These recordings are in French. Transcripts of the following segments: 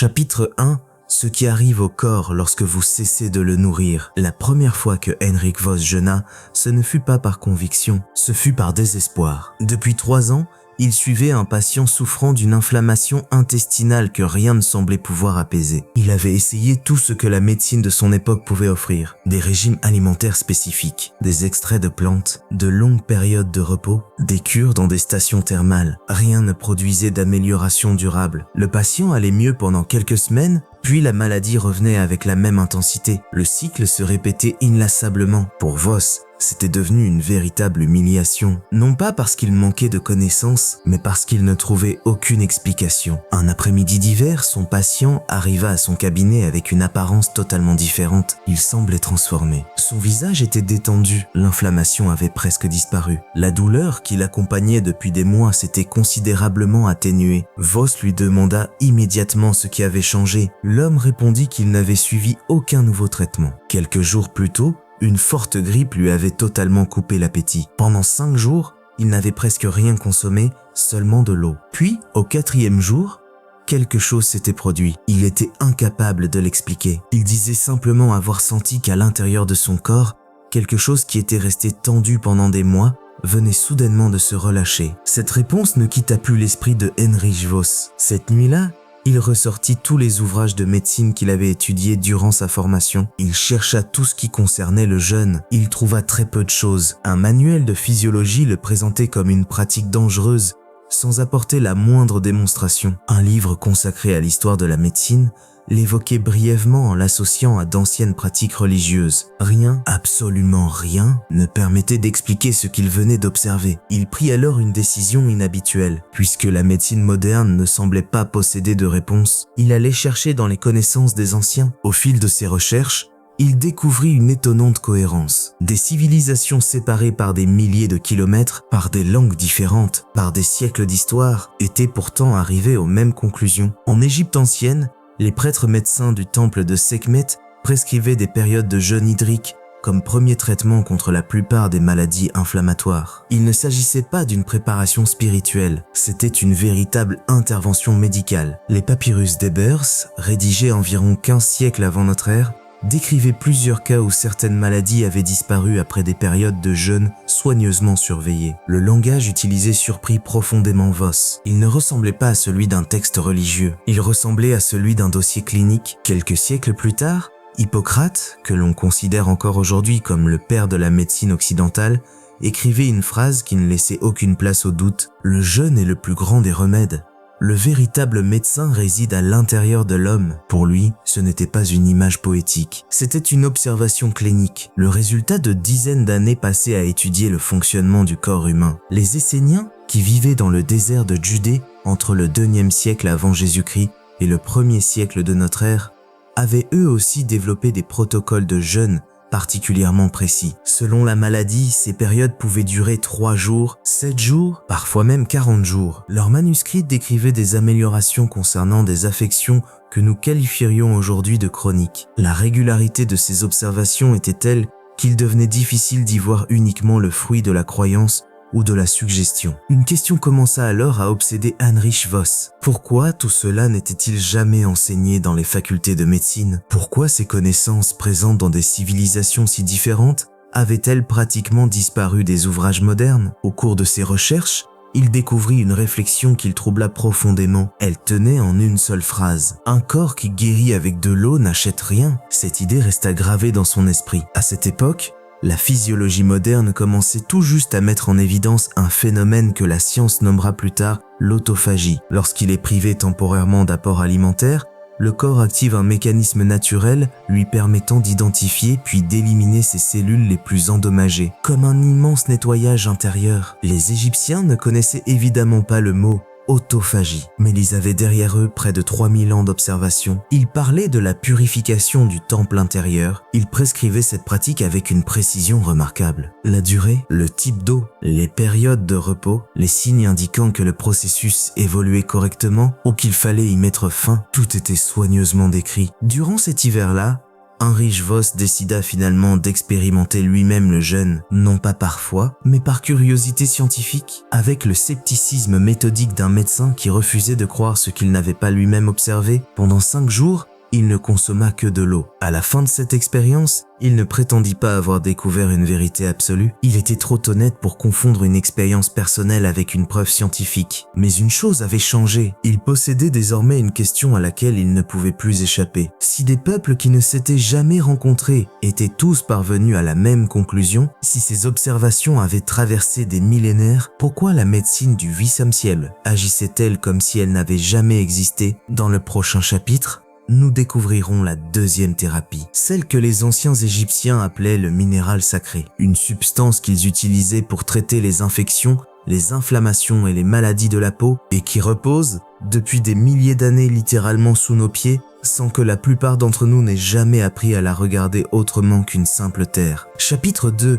Chapitre 1. Ce qui arrive au corps lorsque vous cessez de le nourrir. La première fois que Heinrich Voss jeûna, ce ne fut pas par conviction, ce fut par désespoir. Depuis 3 ans, il suivait un patient souffrant d'une inflammation intestinale que rien ne semblait pouvoir apaiser. Il avait essayé tout ce que la médecine de son époque pouvait offrir. Des régimes alimentaires spécifiques, des extraits de plantes, de longues périodes de repos, des cures dans des stations thermales. Rien ne produisait d'amélioration durable. Le patient allait mieux pendant quelques semaines, puis la maladie revenait avec la même intensité. Le cycle se répétait inlassablement. Pour Voss, c'était devenu une véritable humiliation. Non pas parce qu'il manquait de connaissances, mais parce qu'il ne trouvait aucune explication. Un après-midi d'hiver, son patient arriva à son cabinet avec une apparence totalement différente. Il semblait transformé. Son visage était détendu. L'inflammation avait presque disparu. La douleur qui l'accompagnait depuis des mois s'était considérablement atténuée. Voss lui demanda immédiatement ce qui avait changé. L'homme répondit qu'il n'avait suivi aucun nouveau traitement. Quelques jours plus tôt, une forte grippe lui avait totalement coupé l'appétit. Pendant 5 jours, il n'avait presque rien consommé, seulement de l'eau. Puis, au 4e jour, quelque chose s'était produit. Il était incapable de l'expliquer. Il disait simplement avoir senti qu'à l'intérieur de son corps, quelque chose qui était resté tendu pendant des mois venait soudainement de se relâcher. Cette réponse ne quitta plus l'esprit de Heinrich Voss. Cette nuit-là, il ressortit tous les ouvrages de médecine qu'il avait étudiés durant sa formation. Il chercha tout ce qui concernait le jeûne. Il trouva très peu de choses. Un manuel de physiologie le présentait comme une pratique dangereuse, sans apporter la moindre démonstration. Un livre consacré à l'histoire de la médecine l'évoquait brièvement en l'associant à d'anciennes pratiques religieuses. Rien, absolument rien, ne permettait d'expliquer ce qu'il venait d'observer. Il prit alors une décision inhabituelle. Puisque la médecine moderne ne semblait pas posséder de réponse, il allait chercher dans les connaissances des anciens. Au fil de ses recherches, il découvrit une étonnante cohérence. Des civilisations séparées par des milliers de kilomètres, par des langues différentes, par des siècles d'histoire, étaient pourtant arrivées aux mêmes conclusions. En Égypte ancienne, les prêtres médecins du temple de Sekhmet prescrivaient des périodes de jeûne hydrique comme premier traitement contre la plupart des maladies inflammatoires. Il ne s'agissait pas d'une préparation spirituelle, c'était une véritable intervention médicale. Les papyrus d'Ebers, rédigés environ 15 siècles avant notre ère, décrivait plusieurs cas où certaines maladies avaient disparu après des périodes de jeûne soigneusement surveillées. Le langage utilisé surprit profondément Voss. Il ne ressemblait pas à celui d'un texte religieux, il ressemblait à celui d'un dossier clinique. Quelques siècles plus tard, Hippocrate, que l'on considère encore aujourd'hui comme le père de la médecine occidentale, écrivait une phrase qui ne laissait aucune place au doute. Le jeûne est le plus grand des remèdes. Le véritable médecin réside à l'intérieur de l'homme. Pour lui, ce n'était pas une image poétique, c'était une observation clinique, le résultat de dizaines d'années passées à étudier le fonctionnement du corps humain. Les Esséniens, qui vivaient dans le désert de Judée entre le 2e siècle avant Jésus-Christ et le 1er siècle de notre ère, avaient eux aussi développé des protocoles de jeûne particulièrement précis. Selon la maladie, ces périodes pouvaient durer 3 jours, 7 jours, parfois même 40 jours. Leurs manuscrits décrivaient des améliorations concernant des affections que nous qualifierions aujourd'hui de chroniques. La régularité de ces observations était telle qu'il devenait difficile d'y voir uniquement le fruit de la croyance ou de la suggestion. Une question commença alors à obséder Heinrich Voss. Pourquoi tout cela n'était-il jamais enseigné dans les facultés de médecine? Pourquoi ces connaissances présentes dans des civilisations si différentes avaient-elles pratiquement disparu des ouvrages modernes? Au cours de ses recherches, il découvrit une réflexion qui le troubla profondément. Elle tenait en une seule phrase. Un corps qui guérit avec de l'eau n'achète rien. Cette idée resta gravée dans son esprit. À cette époque, la physiologie moderne commençait tout juste à mettre en évidence un phénomène que la science nommera plus tard l'autophagie. Lorsqu'il est privé temporairement d'apports alimentaires, le corps active un mécanisme naturel lui permettant d'identifier puis d'éliminer ses cellules les plus endommagées, comme un immense nettoyage intérieur. Les Égyptiens ne connaissaient évidemment pas le mot autophagie, mais ils avaient derrière eux près de 3000 ans d'observation. Ils parlaient de la purification du temple intérieur. Ils prescrivaient cette pratique avec une précision remarquable. La durée, le type d'eau, les périodes de repos, les signes indiquant que le processus évoluait correctement ou qu'il fallait y mettre fin, tout était soigneusement décrit. Durant cet hiver-là, Heinrich Voss décida finalement d'expérimenter lui-même le jeûne, non pas par foi, mais par curiosité scientifique, avec le scepticisme méthodique d'un médecin qui refusait de croire ce qu'il n'avait pas lui-même observé. Pendant 5 jours, il ne consomma que de l'eau. À la fin de cette expérience, il ne prétendit pas avoir découvert une vérité absolue. Il était trop honnête pour confondre une expérience personnelle avec une preuve scientifique. Mais une chose avait changé. Il possédait désormais une question à laquelle il ne pouvait plus échapper. Si des peuples qui ne s'étaient jamais rencontrés étaient tous parvenus à la même conclusion, si ces observations avaient traversé des millénaires, pourquoi la médecine du 8e siècle agissait-elle comme si elle n'avait jamais existé? Dans le prochain chapitre, nous découvrirons la deuxième thérapie, celle que les anciens Égyptiens appelaient le minéral sacré, une substance qu'ils utilisaient pour traiter les infections, les inflammations et les maladies de la peau, et qui repose, depuis des milliers d'années littéralement sous nos pieds, sans que la plupart d'entre nous n'aient jamais appris à la regarder autrement qu'une simple terre. Chapitre 2.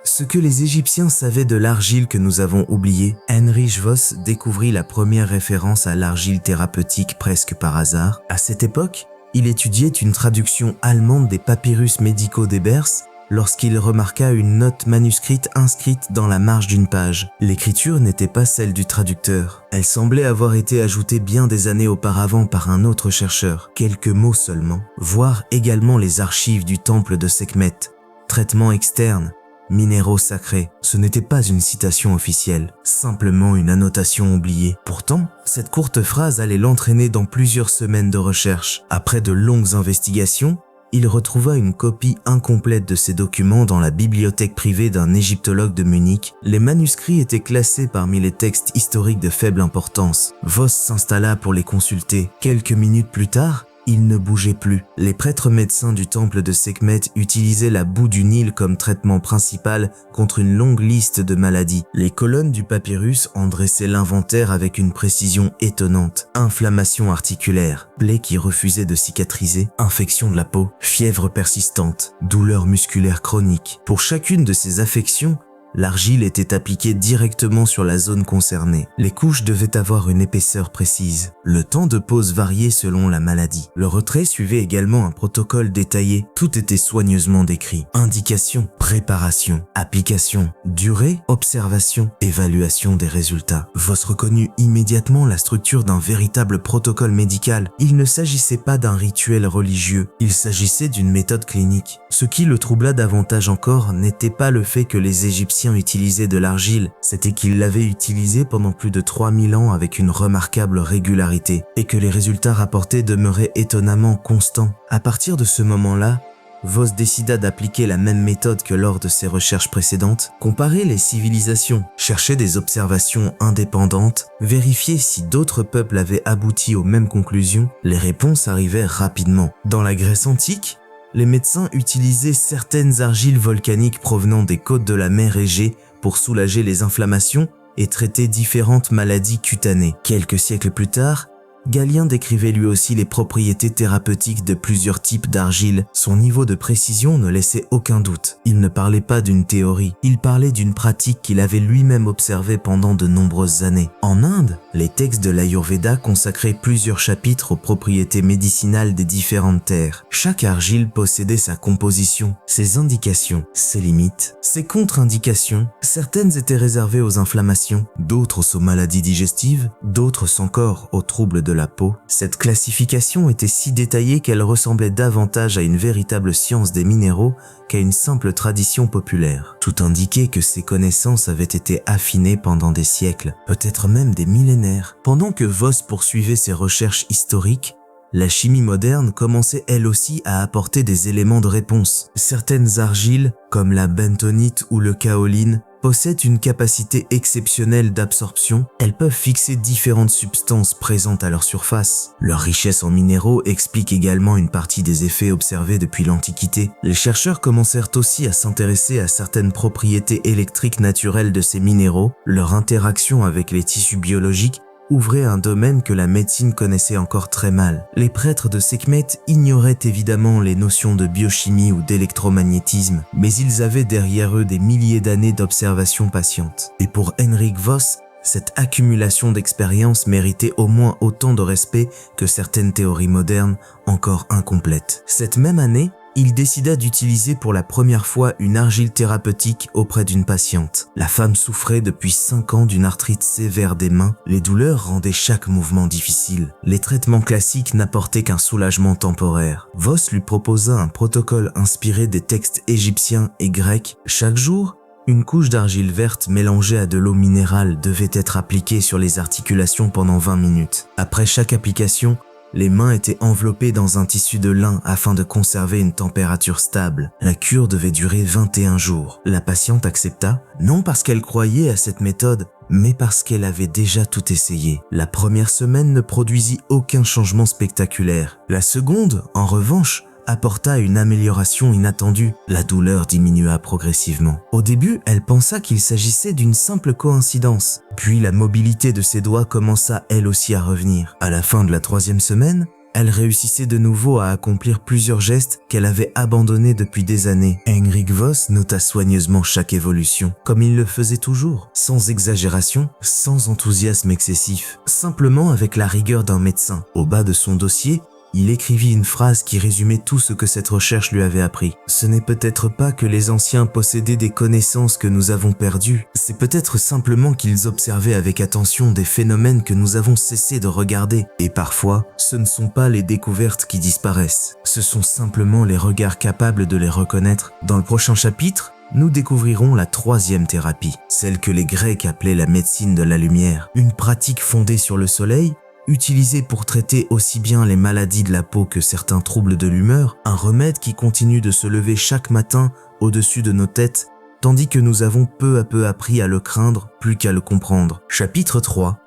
Ce que les Égyptiens savaient de l'argile que nous avons oublié. Heinrich Voss découvrit la première référence à l'argile thérapeutique presque par hasard. À cette époque, il étudiait une traduction allemande des papyrus médicaux d'Ebers lorsqu'il remarqua une note manuscrite inscrite dans la marge d'une page. L'écriture n'était pas celle du traducteur. Elle semblait avoir été ajoutée bien des années auparavant par un autre chercheur. Quelques mots seulement. Voir également les archives du temple de Sekhmet. Traitement externe. Minéraux sacrés, ce n'était pas une citation officielle, simplement une annotation oubliée. Pourtant, cette courte phrase allait l'entraîner dans plusieurs semaines de recherche. Après de longues investigations, il retrouva une copie incomplète de ces documents dans la bibliothèque privée d'un égyptologue de Munich. Les manuscrits étaient classés parmi les textes historiques de faible importance. Voss s'installa pour les consulter. Quelques minutes plus tard, il ne bougeait plus. Les prêtres médecins du temple de Sekhmet utilisaient la boue du Nil comme traitement principal contre une longue liste de maladies. Les colonnes du papyrus en dressaient l'inventaire avec une précision étonnante. Inflammation articulaire, plaies qui refusaient de cicatriser, infection de la peau, fièvre persistante, douleurs musculaires chroniques. Pour chacune de ces affections, l'argile était appliquée directement sur la zone concernée. Les couches devaient avoir une épaisseur précise. Le temps de pose variait selon la maladie. Le retrait suivait également un protocole détaillé. Tout était soigneusement décrit. Indication, préparation, application, durée, observation, évaluation des résultats. Voss reconnut immédiatement la structure d'un véritable protocole médical. Il ne s'agissait pas d'un rituel religieux. Il s'agissait d'une méthode clinique. Ce qui le troubla davantage encore n'était pas le fait que les Égyptiens utilisaient de l'argile, c'était qu'ils l'avaient utilisée pendant plus de 3000 ans avec une remarquable régularité et que les résultats rapportés demeuraient étonnamment constants. À partir de ce moment-là, Voss décida d'appliquer la même méthode que lors de ses recherches précédentes, comparer les civilisations, chercher des observations indépendantes, vérifier si d'autres peuples avaient abouti aux mêmes conclusions. Les réponses arrivaient rapidement. Dans la Grèce antique, les médecins utilisaient certaines argiles volcaniques provenant des côtes de la mer Égée pour soulager les inflammations et traiter différentes maladies cutanées. Quelques siècles plus tard, Galien décrivait lui aussi les propriétés thérapeutiques de plusieurs types d'argile. Son niveau de précision ne laissait aucun doute. Il ne parlait pas d'une théorie, il parlait d'une pratique qu'il avait lui-même observée pendant de nombreuses années. En Inde, les textes de l'Ayurveda consacraient plusieurs chapitres aux propriétés médicinales des différentes terres. Chaque argile possédait sa composition, ses indications, ses limites, ses contre-indications. Certaines étaient réservées aux inflammations, d'autres aux maladies digestives, d'autres encore aux troubles de la peau. Cette classification était si détaillée qu'elle ressemblait davantage à une véritable science des minéraux qu'à une simple tradition populaire. Tout indiquait que ces connaissances avaient été affinées pendant des siècles, peut-être même des millénaires. Pendant que Voss poursuivait ses recherches historiques, la chimie moderne commençait elle aussi à apporter des éléments de réponse. Certaines argiles, comme la bentonite ou le kaoline, possèdent une capacité exceptionnelle d'absorption. Elles peuvent fixer différentes substances présentes à leur surface. Leur richesse en minéraux explique également une partie des effets observés depuis l'Antiquité. Les chercheurs commencèrent aussi à s'intéresser à certaines propriétés électriques naturelles de ces minéraux. Leur interaction avec les tissus biologiques ouvrait un domaine que la médecine connaissait encore très mal. Les prêtres de Sekhmet ignoraient évidemment les notions de biochimie ou d'électromagnétisme, mais ils avaient derrière eux des milliers d'années d'observation patiente. Et pour Heinrich Voss, cette accumulation d'expériences méritait au moins autant de respect que certaines théories modernes encore incomplètes. Cette même année, il décida d'utiliser pour la première fois une argile thérapeutique auprès d'une patiente. La femme souffrait depuis 5 ans d'une arthrite sévère des mains. Les douleurs rendaient chaque mouvement difficile. Les traitements classiques n'apportaient qu'un soulagement temporaire. Voss lui proposa un protocole inspiré des textes égyptiens et grecs. Chaque jour, une couche d'argile verte mélangée à de l'eau minérale devait être appliquée sur les articulations pendant 20 minutes. Après chaque application, les mains étaient enveloppées dans un tissu de lin afin de conserver une température stable. La cure devait durer 21 jours. La patiente accepta, non parce qu'elle croyait à cette méthode, mais parce qu'elle avait déjà tout essayé. La première semaine ne produisit aucun changement spectaculaire. La seconde, en revanche, apporta une amélioration inattendue. La douleur diminua progressivement. Au début, elle pensa qu'il s'agissait d'une simple coïncidence. Puis la mobilité de ses doigts commença elle aussi à revenir. À la fin de la 3e semaine, elle réussissait de nouveau à accomplir plusieurs gestes qu'elle avait abandonnés depuis des années. Henrik Voss nota soigneusement chaque évolution, comme il le faisait toujours, sans exagération, sans enthousiasme excessif, simplement avec la rigueur d'un médecin. Au bas de son dossier, il écrivit une phrase qui résumait tout ce que cette recherche lui avait appris. Ce n'est peut-être pas que les anciens possédaient des connaissances que nous avons perdues, c'est peut-être simplement qu'ils observaient avec attention des phénomènes que nous avons cessé de regarder. Et parfois, ce ne sont pas les découvertes qui disparaissent, ce sont simplement les regards capables de les reconnaître. Dans le prochain chapitre, nous découvrirons la 3e thérapie, celle que les Grecs appelaient la médecine de la lumière, une pratique fondée sur le soleil, utilisé pour traiter aussi bien les maladies de la peau que certains troubles de l'humeur, un remède qui continue de se lever chaque matin au-dessus de nos têtes, tandis que nous avons peu à peu appris à le craindre plus qu'à le comprendre. Chapitre 3.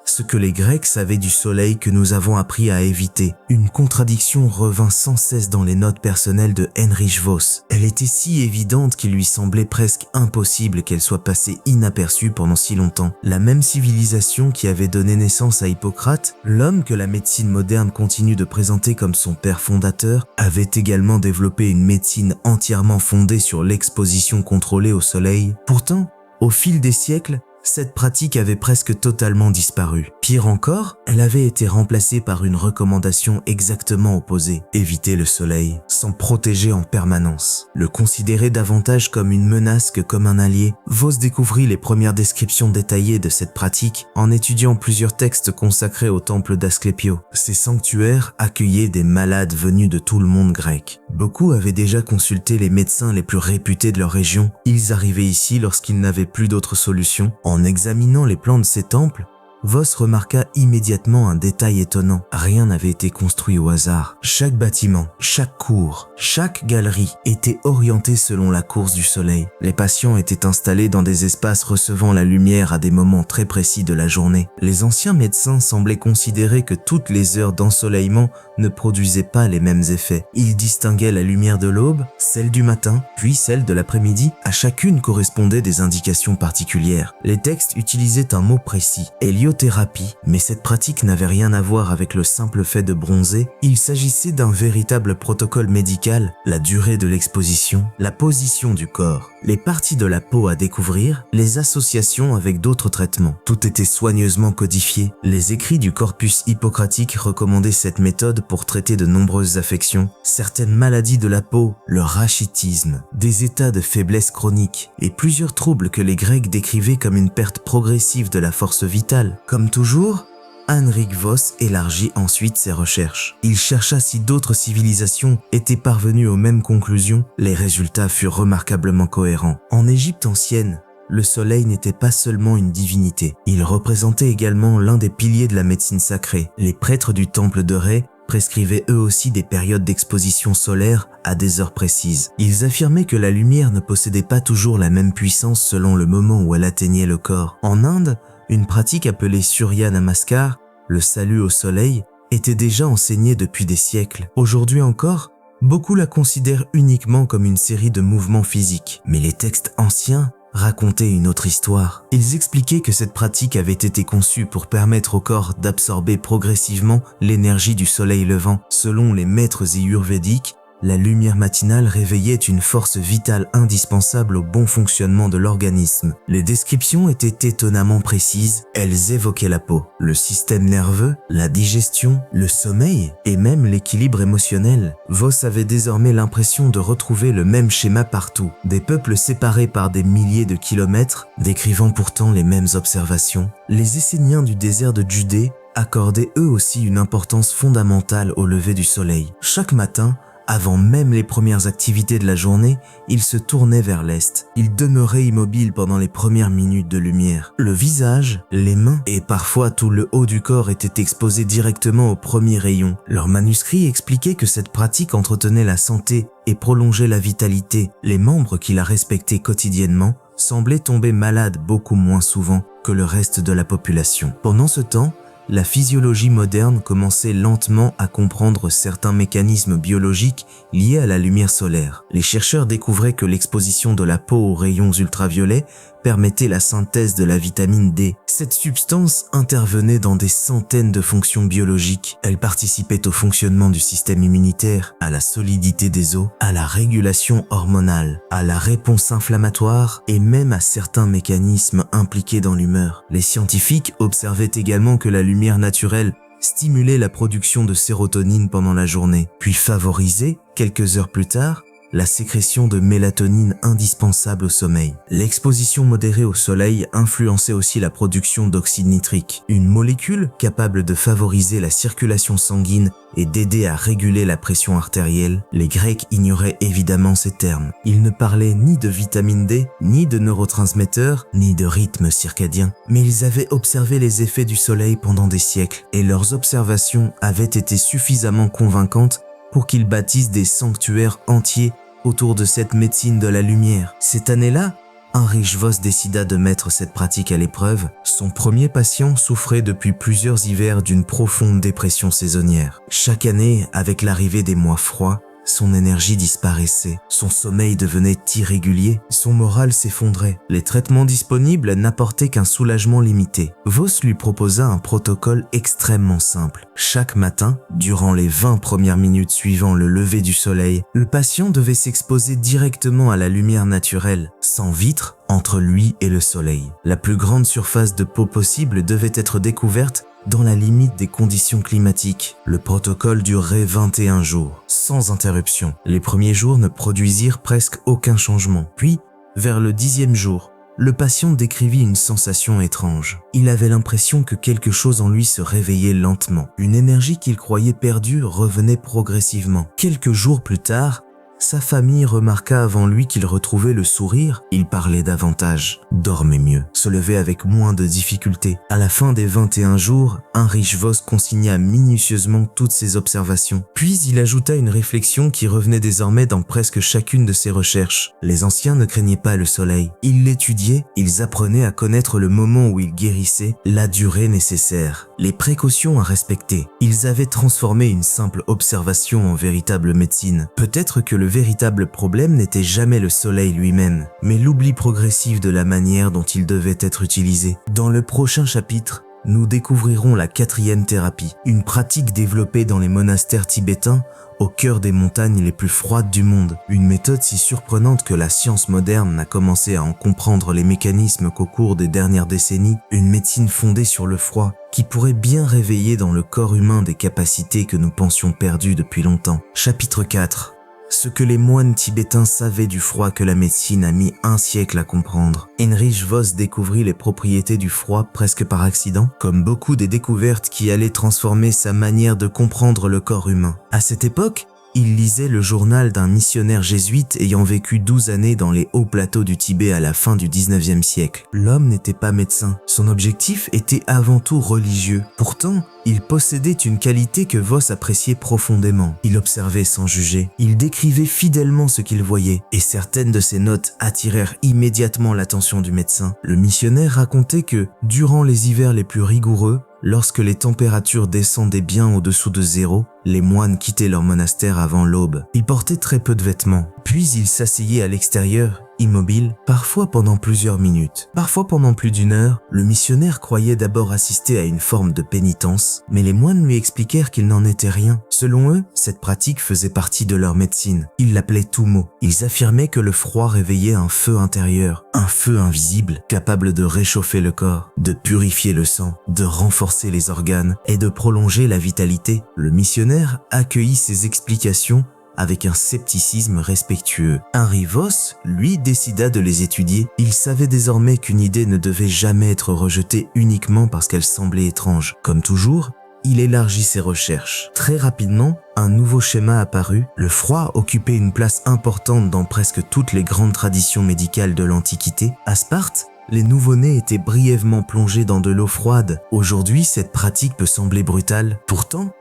Ce que les Grecs savaient du soleil que nous avons appris à éviter. Une contradiction revint sans cesse dans les notes personnelles de Heinrich Voss. Elle était si évidente qu'il lui semblait presque impossible qu'elle soit passée inaperçue pendant si longtemps. La même civilisation qui avait donné naissance à Hippocrate, l'homme que la médecine moderne continue de présenter comme son père fondateur, avait également développé une médecine entièrement fondée sur l'exposition contrôlée au soleil. Pourtant, au fil des siècles, cette pratique avait presque totalement disparu. Pire encore, elle avait été remplacée par une recommandation exactement opposée. Éviter le soleil, s'en protéger en permanence. Le considérer davantage comme une menace que comme un allié. Voss découvrit les premières descriptions détaillées de cette pratique en étudiant plusieurs textes consacrés au temple d'Asclépio. Ces sanctuaires accueillaient des malades venus de tout le monde grec. Beaucoup avaient déjà consulté les médecins les plus réputés de leur région. Ils arrivaient ici lorsqu'ils n'avaient plus d'autre solution. En examinant les plans de ces temples, Voss remarqua immédiatement un détail étonnant. Rien n'avait été construit au hasard. Chaque bâtiment, chaque cour, chaque galerie était orienté selon la course du soleil. Les patients étaient installés dans des espaces recevant la lumière à des moments très précis de la journée. Les anciens médecins semblaient considérer que toutes les heures d'ensoleillement ne produisaient pas les mêmes effets. Ils distinguaient la lumière de l'aube, celle du matin, puis celle de l'après-midi. À chacune correspondaient des indications particulières. Les textes utilisaient un mot précis, héliothérapie, mais cette pratique n'avait rien à voir avec le simple fait de bronzer. Il s'agissait d'un véritable protocole médical, la durée de l'exposition, la position du corps, les parties de la peau à découvrir, les associations avec d'autres traitements. Tout était soigneusement codifié. Les écrits du corpus hippocratique recommandaient cette méthode pour traiter de nombreuses affections, certaines maladies de la peau, le rachitisme, des états de faiblesse chronique et plusieurs troubles que les Grecs décrivaient comme une perte progressive de la force vitale. Comme toujours, Heinrich Voss élargit ensuite ses recherches. Il chercha si d'autres civilisations étaient parvenues aux mêmes conclusions. Les résultats furent remarquablement cohérents. En Égypte ancienne, le soleil n'était pas seulement une divinité. Il représentait également l'un des piliers de la médecine sacrée. Les prêtres du temple de Ré prescrivaient eux aussi des périodes d'exposition solaire à des heures précises. Ils affirmaient que la lumière ne possédait pas toujours la même puissance selon le moment où elle atteignait le corps. En Inde, une pratique appelée Surya Namaskar, le salut au soleil, était déjà enseignée depuis des siècles. Aujourd'hui encore, beaucoup la considèrent uniquement comme une série de mouvements physiques. Mais les textes anciens racontaient une autre histoire. Ils expliquaient que cette pratique avait été conçue pour permettre au corps d'absorber progressivement l'énergie du soleil levant. Selon les maîtres ayurvédiques, La lumière matinale réveillait une force vitale indispensable au bon fonctionnement de l'organisme. Les descriptions étaient étonnamment précises, elles évoquaient la peau, le système nerveux, la digestion, le sommeil et même l'équilibre émotionnel. Voss avait désormais l'impression de retrouver le même schéma partout, des peuples séparés par des milliers de kilomètres, décrivant pourtant les mêmes observations. Les Esséniens du désert de Judée accordaient eux aussi une importance fondamentale au lever du soleil. Chaque matin, avant même les premières activités de la journée, il se tournait vers l'est. Il demeurait immobile pendant les premières minutes de lumière. Le visage, les mains et parfois tout le haut du corps étaient exposés directement aux premiers rayons. Leur manuscrit expliquait que cette pratique entretenait la santé et prolongeait la vitalité. Les membres qui la respectaient quotidiennement semblaient tomber malades beaucoup moins souvent que le reste de la population. Pendant ce temps, la physiologie moderne commençait lentement à comprendre certains mécanismes biologiques liés à la lumière solaire. Les chercheurs découvraient que l'exposition de la peau aux rayons ultraviolets permettait la synthèse de la vitamine D. Cette substance intervenait dans des centaines de fonctions biologiques. Elle participait au fonctionnement du système immunitaire, à la solidité des os, à la régulation hormonale, à la réponse inflammatoire et même à certains mécanismes impliqués dans l'humeur. Les scientifiques observaient également que la lumière naturelle stimulait la production de sérotonine pendant la journée, puis favorisait, quelques heures plus tard, la sécrétion de mélatonine indispensable au sommeil. L'exposition modérée au soleil influençait aussi la production d'oxyde nitrique, une molécule capable de favoriser la circulation sanguine et d'aider à réguler la pression artérielle. Les Grecs ignoraient évidemment ces termes. Ils ne parlaient ni de vitamine D, ni de neurotransmetteurs, ni de rythme circadien, mais ils avaient observé les effets du soleil pendant des siècles, et leurs observations avaient été suffisamment convaincantes pour qu'ils bâtissent des sanctuaires entiers autour de cette médecine de la lumière. Cette année-là, Heinrich Voss décida de mettre cette pratique à l'épreuve. Son premier patient souffrait depuis plusieurs hivers d'une profonde dépression saisonnière. Chaque année, avec l'arrivée des mois froids, son énergie disparaissait, son sommeil devenait irrégulier, son moral s'effondrait. Les traitements disponibles n'apportaient qu'un soulagement limité. Voss lui proposa un protocole extrêmement simple. Chaque matin, durant les 20 premières minutes suivant le lever du soleil, le patient devait s'exposer directement à la lumière naturelle, sans vitre, entre lui et le soleil. La plus grande surface de peau possible devait être découverte dans la limite des conditions climatiques. Le protocole durerait 21 jours, sans interruption. Les premiers jours ne produisirent presque aucun changement. Puis, vers le 10e jour, le patient décrivit une sensation étrange. Il avait l'impression que quelque chose en lui se réveillait lentement. Une énergie qu'il croyait perdue revenait progressivement. Quelques jours plus tard, sa famille remarqua avant lui qu'il retrouvait le sourire. Il parlait davantage, dormait mieux, se levait avec moins de difficultés. À la fin des 21 jours, Heinrich Voss consigna minutieusement toutes ses observations. Puis il ajouta une réflexion qui revenait désormais dans presque chacune de ses recherches. Les anciens ne craignaient pas le soleil. Ils l'étudiaient, ils apprenaient à connaître le moment où il guérissait, la durée nécessaire, les précautions à respecter. Ils avaient transformé une simple observation en véritable médecine. Peut-être que le véritable problème n'était jamais le soleil lui-même, mais l'oubli progressif de la manière dont il devait être utilisé. Dans le prochain chapitre, nous découvrirons la 4e thérapie, une pratique développée dans les monastères tibétains au cœur des montagnes les plus froides du monde. Une méthode si surprenante que la science moderne n'a commencé à en comprendre les mécanismes qu'au cours des dernières décennies. Une médecine fondée sur le froid qui pourrait bien réveiller dans le corps humain des capacités que nous pensions perdues depuis longtemps. Chapitre 4. Ce que les moines tibétains savaient du froid que la médecine a mis un siècle à comprendre. Heinrich Voss découvrit les propriétés du froid presque par accident, comme beaucoup des découvertes qui allaient transformer sa manière de comprendre le corps humain. À cette époque, il lisait le journal d'un missionnaire jésuite ayant vécu 12 années dans les hauts plateaux du Tibet à la fin du 19e siècle. L'homme n'était pas médecin, son objectif était avant tout religieux. Pourtant, il possédait une qualité que Voss appréciait profondément. Il observait sans juger, il décrivait fidèlement ce qu'il voyait, et certaines de ses notes attirèrent immédiatement l'attention du médecin. Le missionnaire racontait que, durant les hivers les plus rigoureux, lorsque les températures descendaient bien au-dessous de zéro, les moines quittaient leur monastère avant l'aube. Ils portaient très peu de vêtements. Puis ils s'asseyaient à l'extérieur immobile, parfois pendant plusieurs minutes, parfois pendant plus d'une heure. Le missionnaire croyait d'abord assister à une forme de pénitence, mais les moines lui expliquèrent qu'il n'en était rien. Selon eux, cette pratique faisait partie de leur médecine. Ils l'appelaient tumo. Ils affirmaient que le froid réveillait un feu intérieur, un feu invisible, capable de réchauffer le corps, de purifier le sang, de renforcer les organes et de prolonger la vitalité. Le missionnaire accueillit ces explications avec un scepticisme respectueux. Henry Voss, lui, décida de les étudier. Il savait désormais qu'une idée ne devait jamais être rejetée uniquement parce qu'elle semblait étrange. Comme toujours, il élargit ses recherches. Très rapidement, un nouveau schéma apparut. Le froid occupait une place importante dans presque toutes les grandes traditions médicales de l'Antiquité. À Sparte, les nouveau-nés étaient brièvement plongés dans de l'eau froide. Aujourd'hui, cette pratique peut sembler brutale. Pourtant,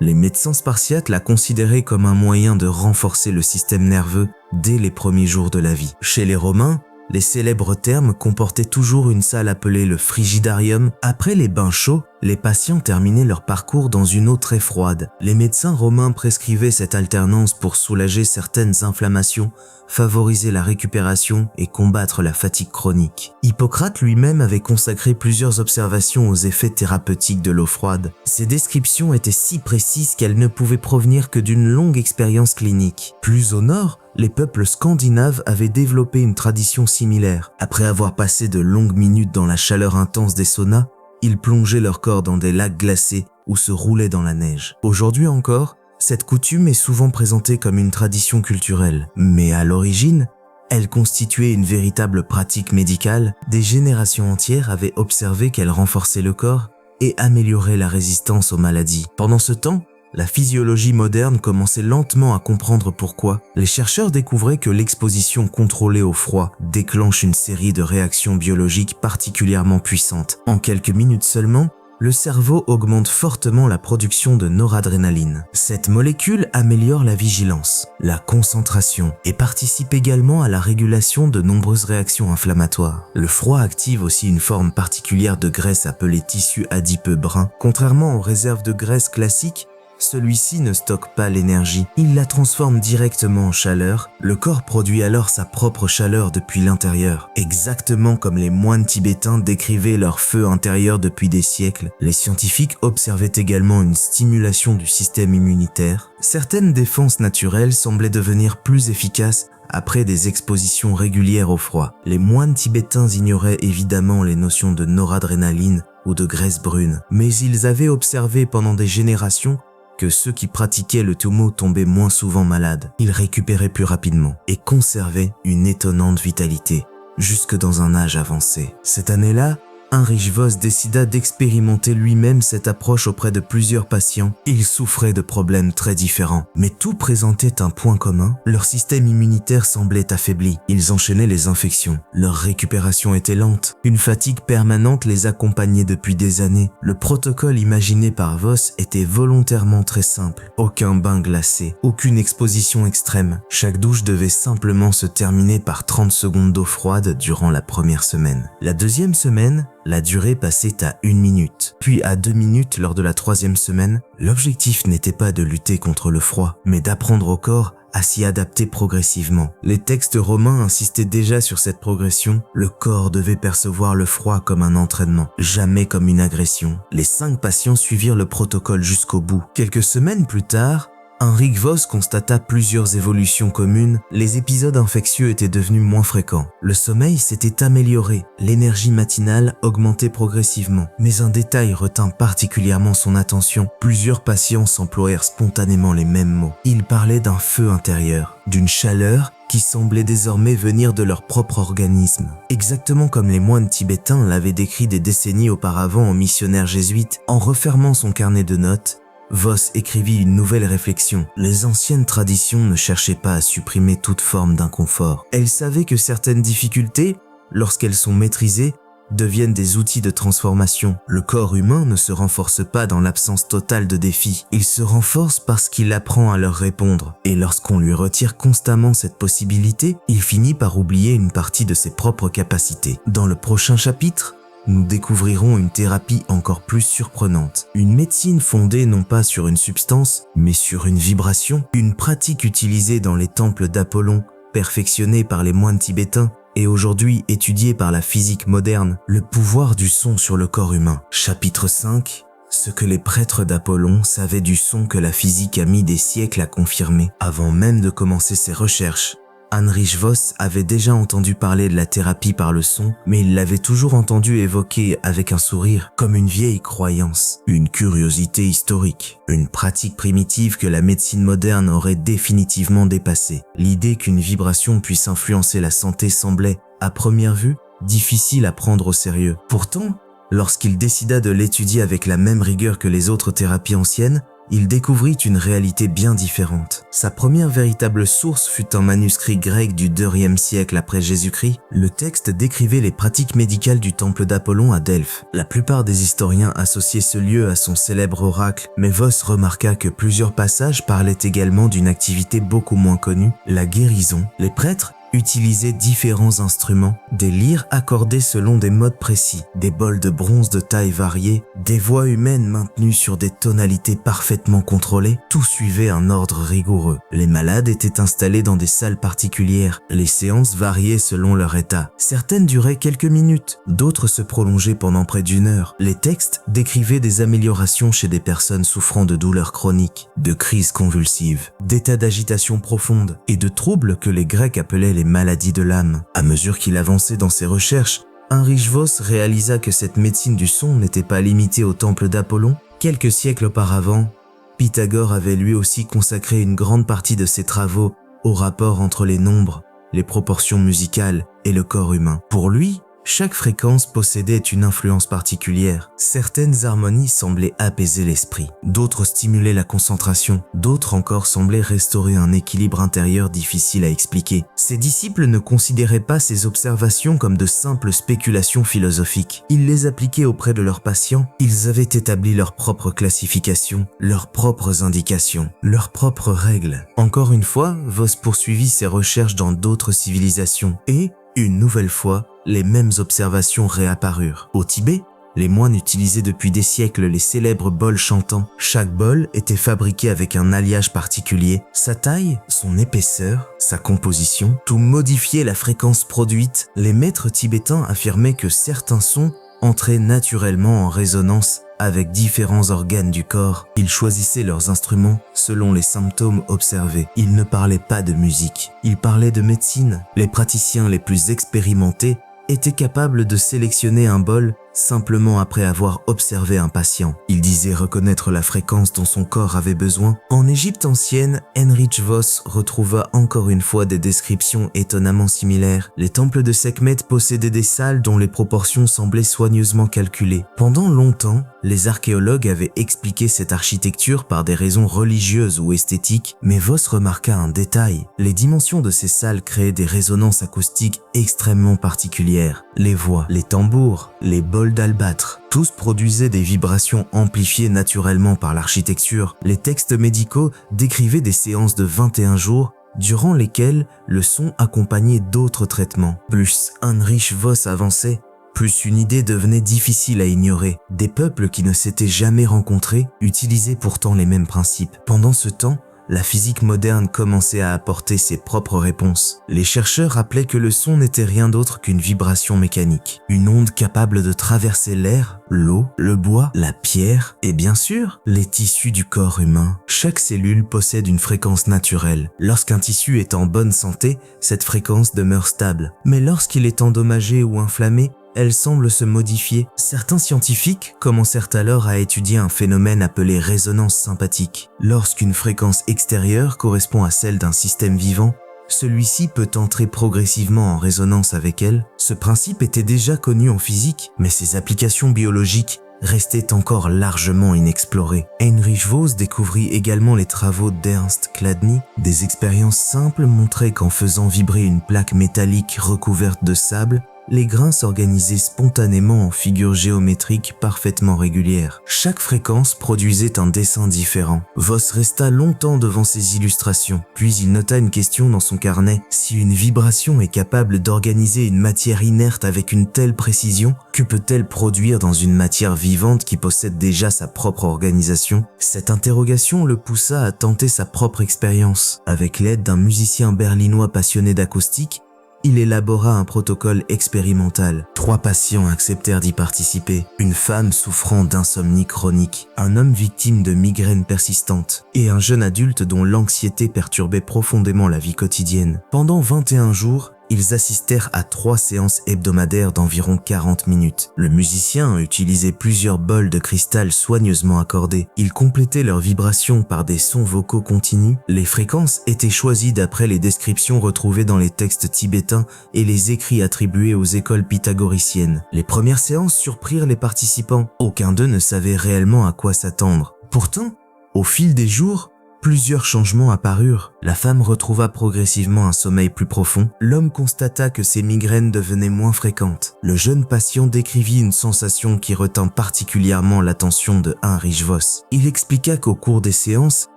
les médecins spartiates la considéraient comme un moyen de renforcer le système nerveux dès les premiers jours de la vie. Chez les Romains, les célèbres thermes comportaient toujours une salle appelée le frigidarium. Après les bains chauds, les patients terminaient leur parcours dans une eau très froide. Les médecins romains prescrivaient cette alternance pour soulager certaines inflammations, favoriser la récupération et combattre la fatigue chronique. Hippocrate lui-même avait consacré plusieurs observations aux effets thérapeutiques de l'eau froide. Ces descriptions étaient si précises qu'elles ne pouvaient provenir que d'une longue expérience clinique. Plus au nord, les peuples scandinaves avaient développé une tradition similaire. Après avoir passé de longues minutes dans la chaleur intense des saunas, ils plongeaient leur corps dans des lacs glacés ou se roulaient dans la neige. Aujourd'hui encore, cette coutume est souvent présentée comme une tradition culturelle, mais à l'origine, elle constituait une véritable pratique médicale. Des générations entières avaient observé qu'elle renforçait le corps et améliorait la résistance aux maladies. Pendant ce temps, la physiologie moderne commençait lentement à comprendre pourquoi. Les chercheurs découvraient que l'exposition contrôlée au froid déclenche une série de réactions biologiques particulièrement puissantes. En quelques minutes seulement, le cerveau augmente fortement la production de noradrénaline. Cette molécule améliore la vigilance, la concentration et participe également à la régulation de nombreuses réactions inflammatoires. Le froid active aussi une forme particulière de graisse appelée tissu adipeux brun. Contrairement aux réserves de graisse classiques, celui-ci ne stocke pas l'énergie, il la transforme directement en chaleur. Le corps produit alors sa propre chaleur depuis l'intérieur. Exactement comme les moines tibétains décrivaient leur feu intérieur depuis des siècles, les scientifiques observaient également une stimulation du système immunitaire. Certaines défenses naturelles semblaient devenir plus efficaces après des expositions régulières au froid. Les moines tibétains ignoraient évidemment les notions de noradrénaline ou de graisse brune, mais ils avaient observé pendant des générations que ceux qui pratiquaient le tumo tombaient moins souvent malades. Ils récupéraient plus rapidement et conservaient une étonnante vitalité, jusque dans un âge avancé. Cette année-là, Heinrich Voss décida d'expérimenter lui-même cette approche auprès de plusieurs patients. Ils souffraient de problèmes très différents, mais tout présentait un point commun. Leur système immunitaire semblait affaibli. Ils enchaînaient les infections. Leur récupération était lente. Une fatigue permanente les accompagnait depuis des années. Le protocole imaginé par Voss était volontairement très simple. Aucun bain glacé, aucune exposition extrême. Chaque douche devait simplement se terminer par 30 secondes d'eau froide durant la première semaine. La deuxième semaine, la durée passait à 1 minute, puis à 2 minutes lors de la troisième semaine. L'objectif n'était pas de lutter contre le froid, mais d'apprendre au corps à s'y adapter progressivement. Les textes romains insistaient déjà sur cette progression. Le corps devait percevoir le froid comme un entraînement, jamais comme une agression. Les 5 patients suivirent le protocole jusqu'au bout. Quelques semaines plus tard, Heinrich Voss constata plusieurs évolutions communes. Les épisodes infectieux étaient devenus moins fréquents. Le sommeil s'était amélioré, l'énergie matinale augmentait progressivement. Mais un détail retint particulièrement son attention. Plusieurs patients s'employèrent spontanément les mêmes mots. Ils parlaient d'un feu intérieur, d'une chaleur qui semblait désormais venir de leur propre organisme. Exactement comme les moines tibétains l'avaient décrit des décennies auparavant aux missionnaires jésuites. En refermant son carnet de notes, Voss écrivit une nouvelle réflexion. Les anciennes traditions ne cherchaient pas à supprimer toute forme d'inconfort. Elles savaient que certaines difficultés, lorsqu'elles sont maîtrisées, deviennent des outils de transformation. Le corps humain ne se renforce pas dans l'absence totale de défis. Il se renforce parce qu'il apprend à leur répondre. Et lorsqu'on lui retire constamment cette possibilité, il finit par oublier une partie de ses propres capacités. Dans le prochain chapitre, nous découvrirons une thérapie encore plus surprenante. Une médecine fondée non pas sur une substance, mais sur une vibration. Une pratique utilisée dans les temples d'Apollon perfectionné par les moines tibétains et aujourd'hui étudié par la physique moderne, le pouvoir du son sur le corps humain. Chapitre 5. Ce que les prêtres d'Apollon savaient du son que la physique a mis des siècles à confirmer. Avant même de commencer ses recherches, Heinrich Voss avait déjà entendu parler de la thérapie par le son, mais il l'avait toujours entendu évoquer avec un sourire comme une vieille croyance, une curiosité historique, une pratique primitive que la médecine moderne aurait définitivement dépassée. L'idée qu'une vibration puisse influencer la santé semblait, à première vue, difficile à prendre au sérieux. Pourtant, lorsqu'il décida de l'étudier avec la même rigueur que les autres thérapies anciennes, il découvrit une réalité bien différente. Sa première véritable source fut un manuscrit grec du IIe siècle après Jésus-Christ. Le texte décrivait les pratiques médicales du temple d'Apollon à Delphes. La plupart des historiens associaient ce lieu à son célèbre oracle, mais Voss remarqua que plusieurs passages parlaient également d'une activité beaucoup moins connue, la guérison. Les prêtres utilisaient différents instruments, des lyres accordés selon des modes précis, des bols de bronze de taille variée, des voix humaines maintenues sur des tonalités parfaitement contrôlées, tout suivait un ordre rigoureux. Les malades étaient installés dans des salles particulières, les séances variaient selon leur état. Certaines duraient quelques minutes, d'autres se prolongeaient pendant près d'1 heure. Les textes décrivaient des améliorations chez des personnes souffrant de douleurs chroniques, de crises convulsives, d'états d'agitation profonde et de troubles que les Grecs appelaient les maladies de l'âme. À mesure qu'il avançait dans ses recherches, Heinrich Voss réalisa que cette médecine du son n'était pas limitée au temple d'Apollon. Quelques siècles auparavant, Pythagore avait lui aussi consacré une grande partie de ses travaux au rapport entre les nombres, les proportions musicales et le corps humain. Pour lui, chaque fréquence possédait une influence particulière. Certaines harmonies semblaient apaiser l'esprit, d'autres stimulaient la concentration, d'autres encore semblaient restaurer un équilibre intérieur difficile à expliquer. Ses disciples ne considéraient pas ces observations comme de simples spéculations philosophiques. Ils les appliquaient auprès de leurs patients. Ils avaient établi leur propre classification, leurs propres indications, leurs propres règles. Encore une fois, Voss poursuivit ses recherches dans d'autres civilisations et, une nouvelle fois, les mêmes observations réapparurent. Au Tibet, les moines utilisaient depuis des siècles les célèbres bols chantants. Chaque bol était fabriqué avec un alliage particulier. Sa taille, son épaisseur, sa composition, tout modifiait la fréquence produite. Les maîtres tibétains affirmaient que certains sons entraient naturellement en résonance avec différents organes du corps. Ils choisissaient leurs instruments selon les symptômes observés. Ils ne parlaient pas de musique, ils parlaient de médecine. Les praticiens les plus expérimentés étaient capables de sélectionner un bol simplement après avoir observé un patient. Il disait reconnaître la fréquence dont son corps avait besoin. En Égypte ancienne, Heinrich Voss retrouva encore une fois des descriptions étonnamment similaires. Les temples de Sekhmet possédaient des salles dont les proportions semblaient soigneusement calculées. Pendant longtemps, les archéologues avaient expliqué cette architecture par des raisons religieuses ou esthétiques, mais Voss remarqua un détail. Les dimensions de ces salles créaient des résonances acoustiques extrêmement particulières. Les voix, les tambours, les bols d'albâtre, tous produisaient des vibrations amplifiées naturellement par l'architecture. Les textes médicaux décrivaient des séances de 21 jours durant lesquelles le son accompagnait d'autres traitements. Plus Heinrich Voss avançait, plus une idée devenait difficile à ignorer. Des peuples qui ne s'étaient jamais rencontrés utilisaient pourtant les mêmes principes. Pendant ce temps, la physique moderne commençait à apporter ses propres réponses. Les chercheurs rappelaient que le son n'était rien d'autre qu'une vibration mécanique, une onde capable de traverser l'air, l'eau, le bois, la pierre et bien sûr, les tissus du corps humain. Chaque cellule possède une fréquence naturelle. Lorsqu'un tissu est en bonne santé, cette fréquence demeure stable. Mais lorsqu'il est endommagé ou inflammé, elle semble se modifier. Certains scientifiques commencèrent alors à étudier un phénomène appelé résonance sympathique. Lorsqu'une fréquence extérieure correspond à celle d'un système vivant, celui-ci peut entrer progressivement en résonance avec elle. Ce principe était déjà connu en physique, mais ses applications biologiques restaient encore largement inexplorées. Heinrich Voss découvrit également les travaux d'Ernst Chladni. Des expériences simples montraient qu'en faisant vibrer une plaque métallique recouverte de sable, les grains s'organisaient spontanément en figures géométriques parfaitement régulières. Chaque fréquence produisait un dessin différent. Voss resta longtemps devant ces illustrations, puis il nota une question dans son carnet. Si une vibration est capable d'organiser une matière inerte avec une telle précision, que peut-elle produire dans une matière vivante qui possède déjà sa propre organisation? Cette interrogation le poussa à tenter sa propre expérience. Avec l'aide d'un musicien berlinois passionné d'acoustique, il élabora un protocole expérimental. 3 patients acceptèrent d'y participer. Une femme souffrant d'insomnie chronique, un homme victime de migraines persistantes et un jeune adulte dont l'anxiété perturbait profondément la vie quotidienne. Pendant 21 jours, ils assistèrent à 3 séances hebdomadaires d'environ 40 minutes. Le musicien utilisait plusieurs bols de cristal soigneusement accordés. Il complétait leurs vibrations par des sons vocaux continus. Les fréquences étaient choisies d'après les descriptions retrouvées dans les textes tibétains et les écrits attribués aux écoles pythagoriciennes. Les premières séances surprirent les participants. Aucun d'eux ne savait réellement à quoi s'attendre. Pourtant, au fil des jours, plusieurs changements apparurent. La femme retrouva progressivement un sommeil plus profond. L'homme constata que ses migraines devenaient moins fréquentes. Le jeune patient décrivit une sensation qui retint particulièrement l'attention de Heinrich Voss. Il expliqua qu'au cours des séances,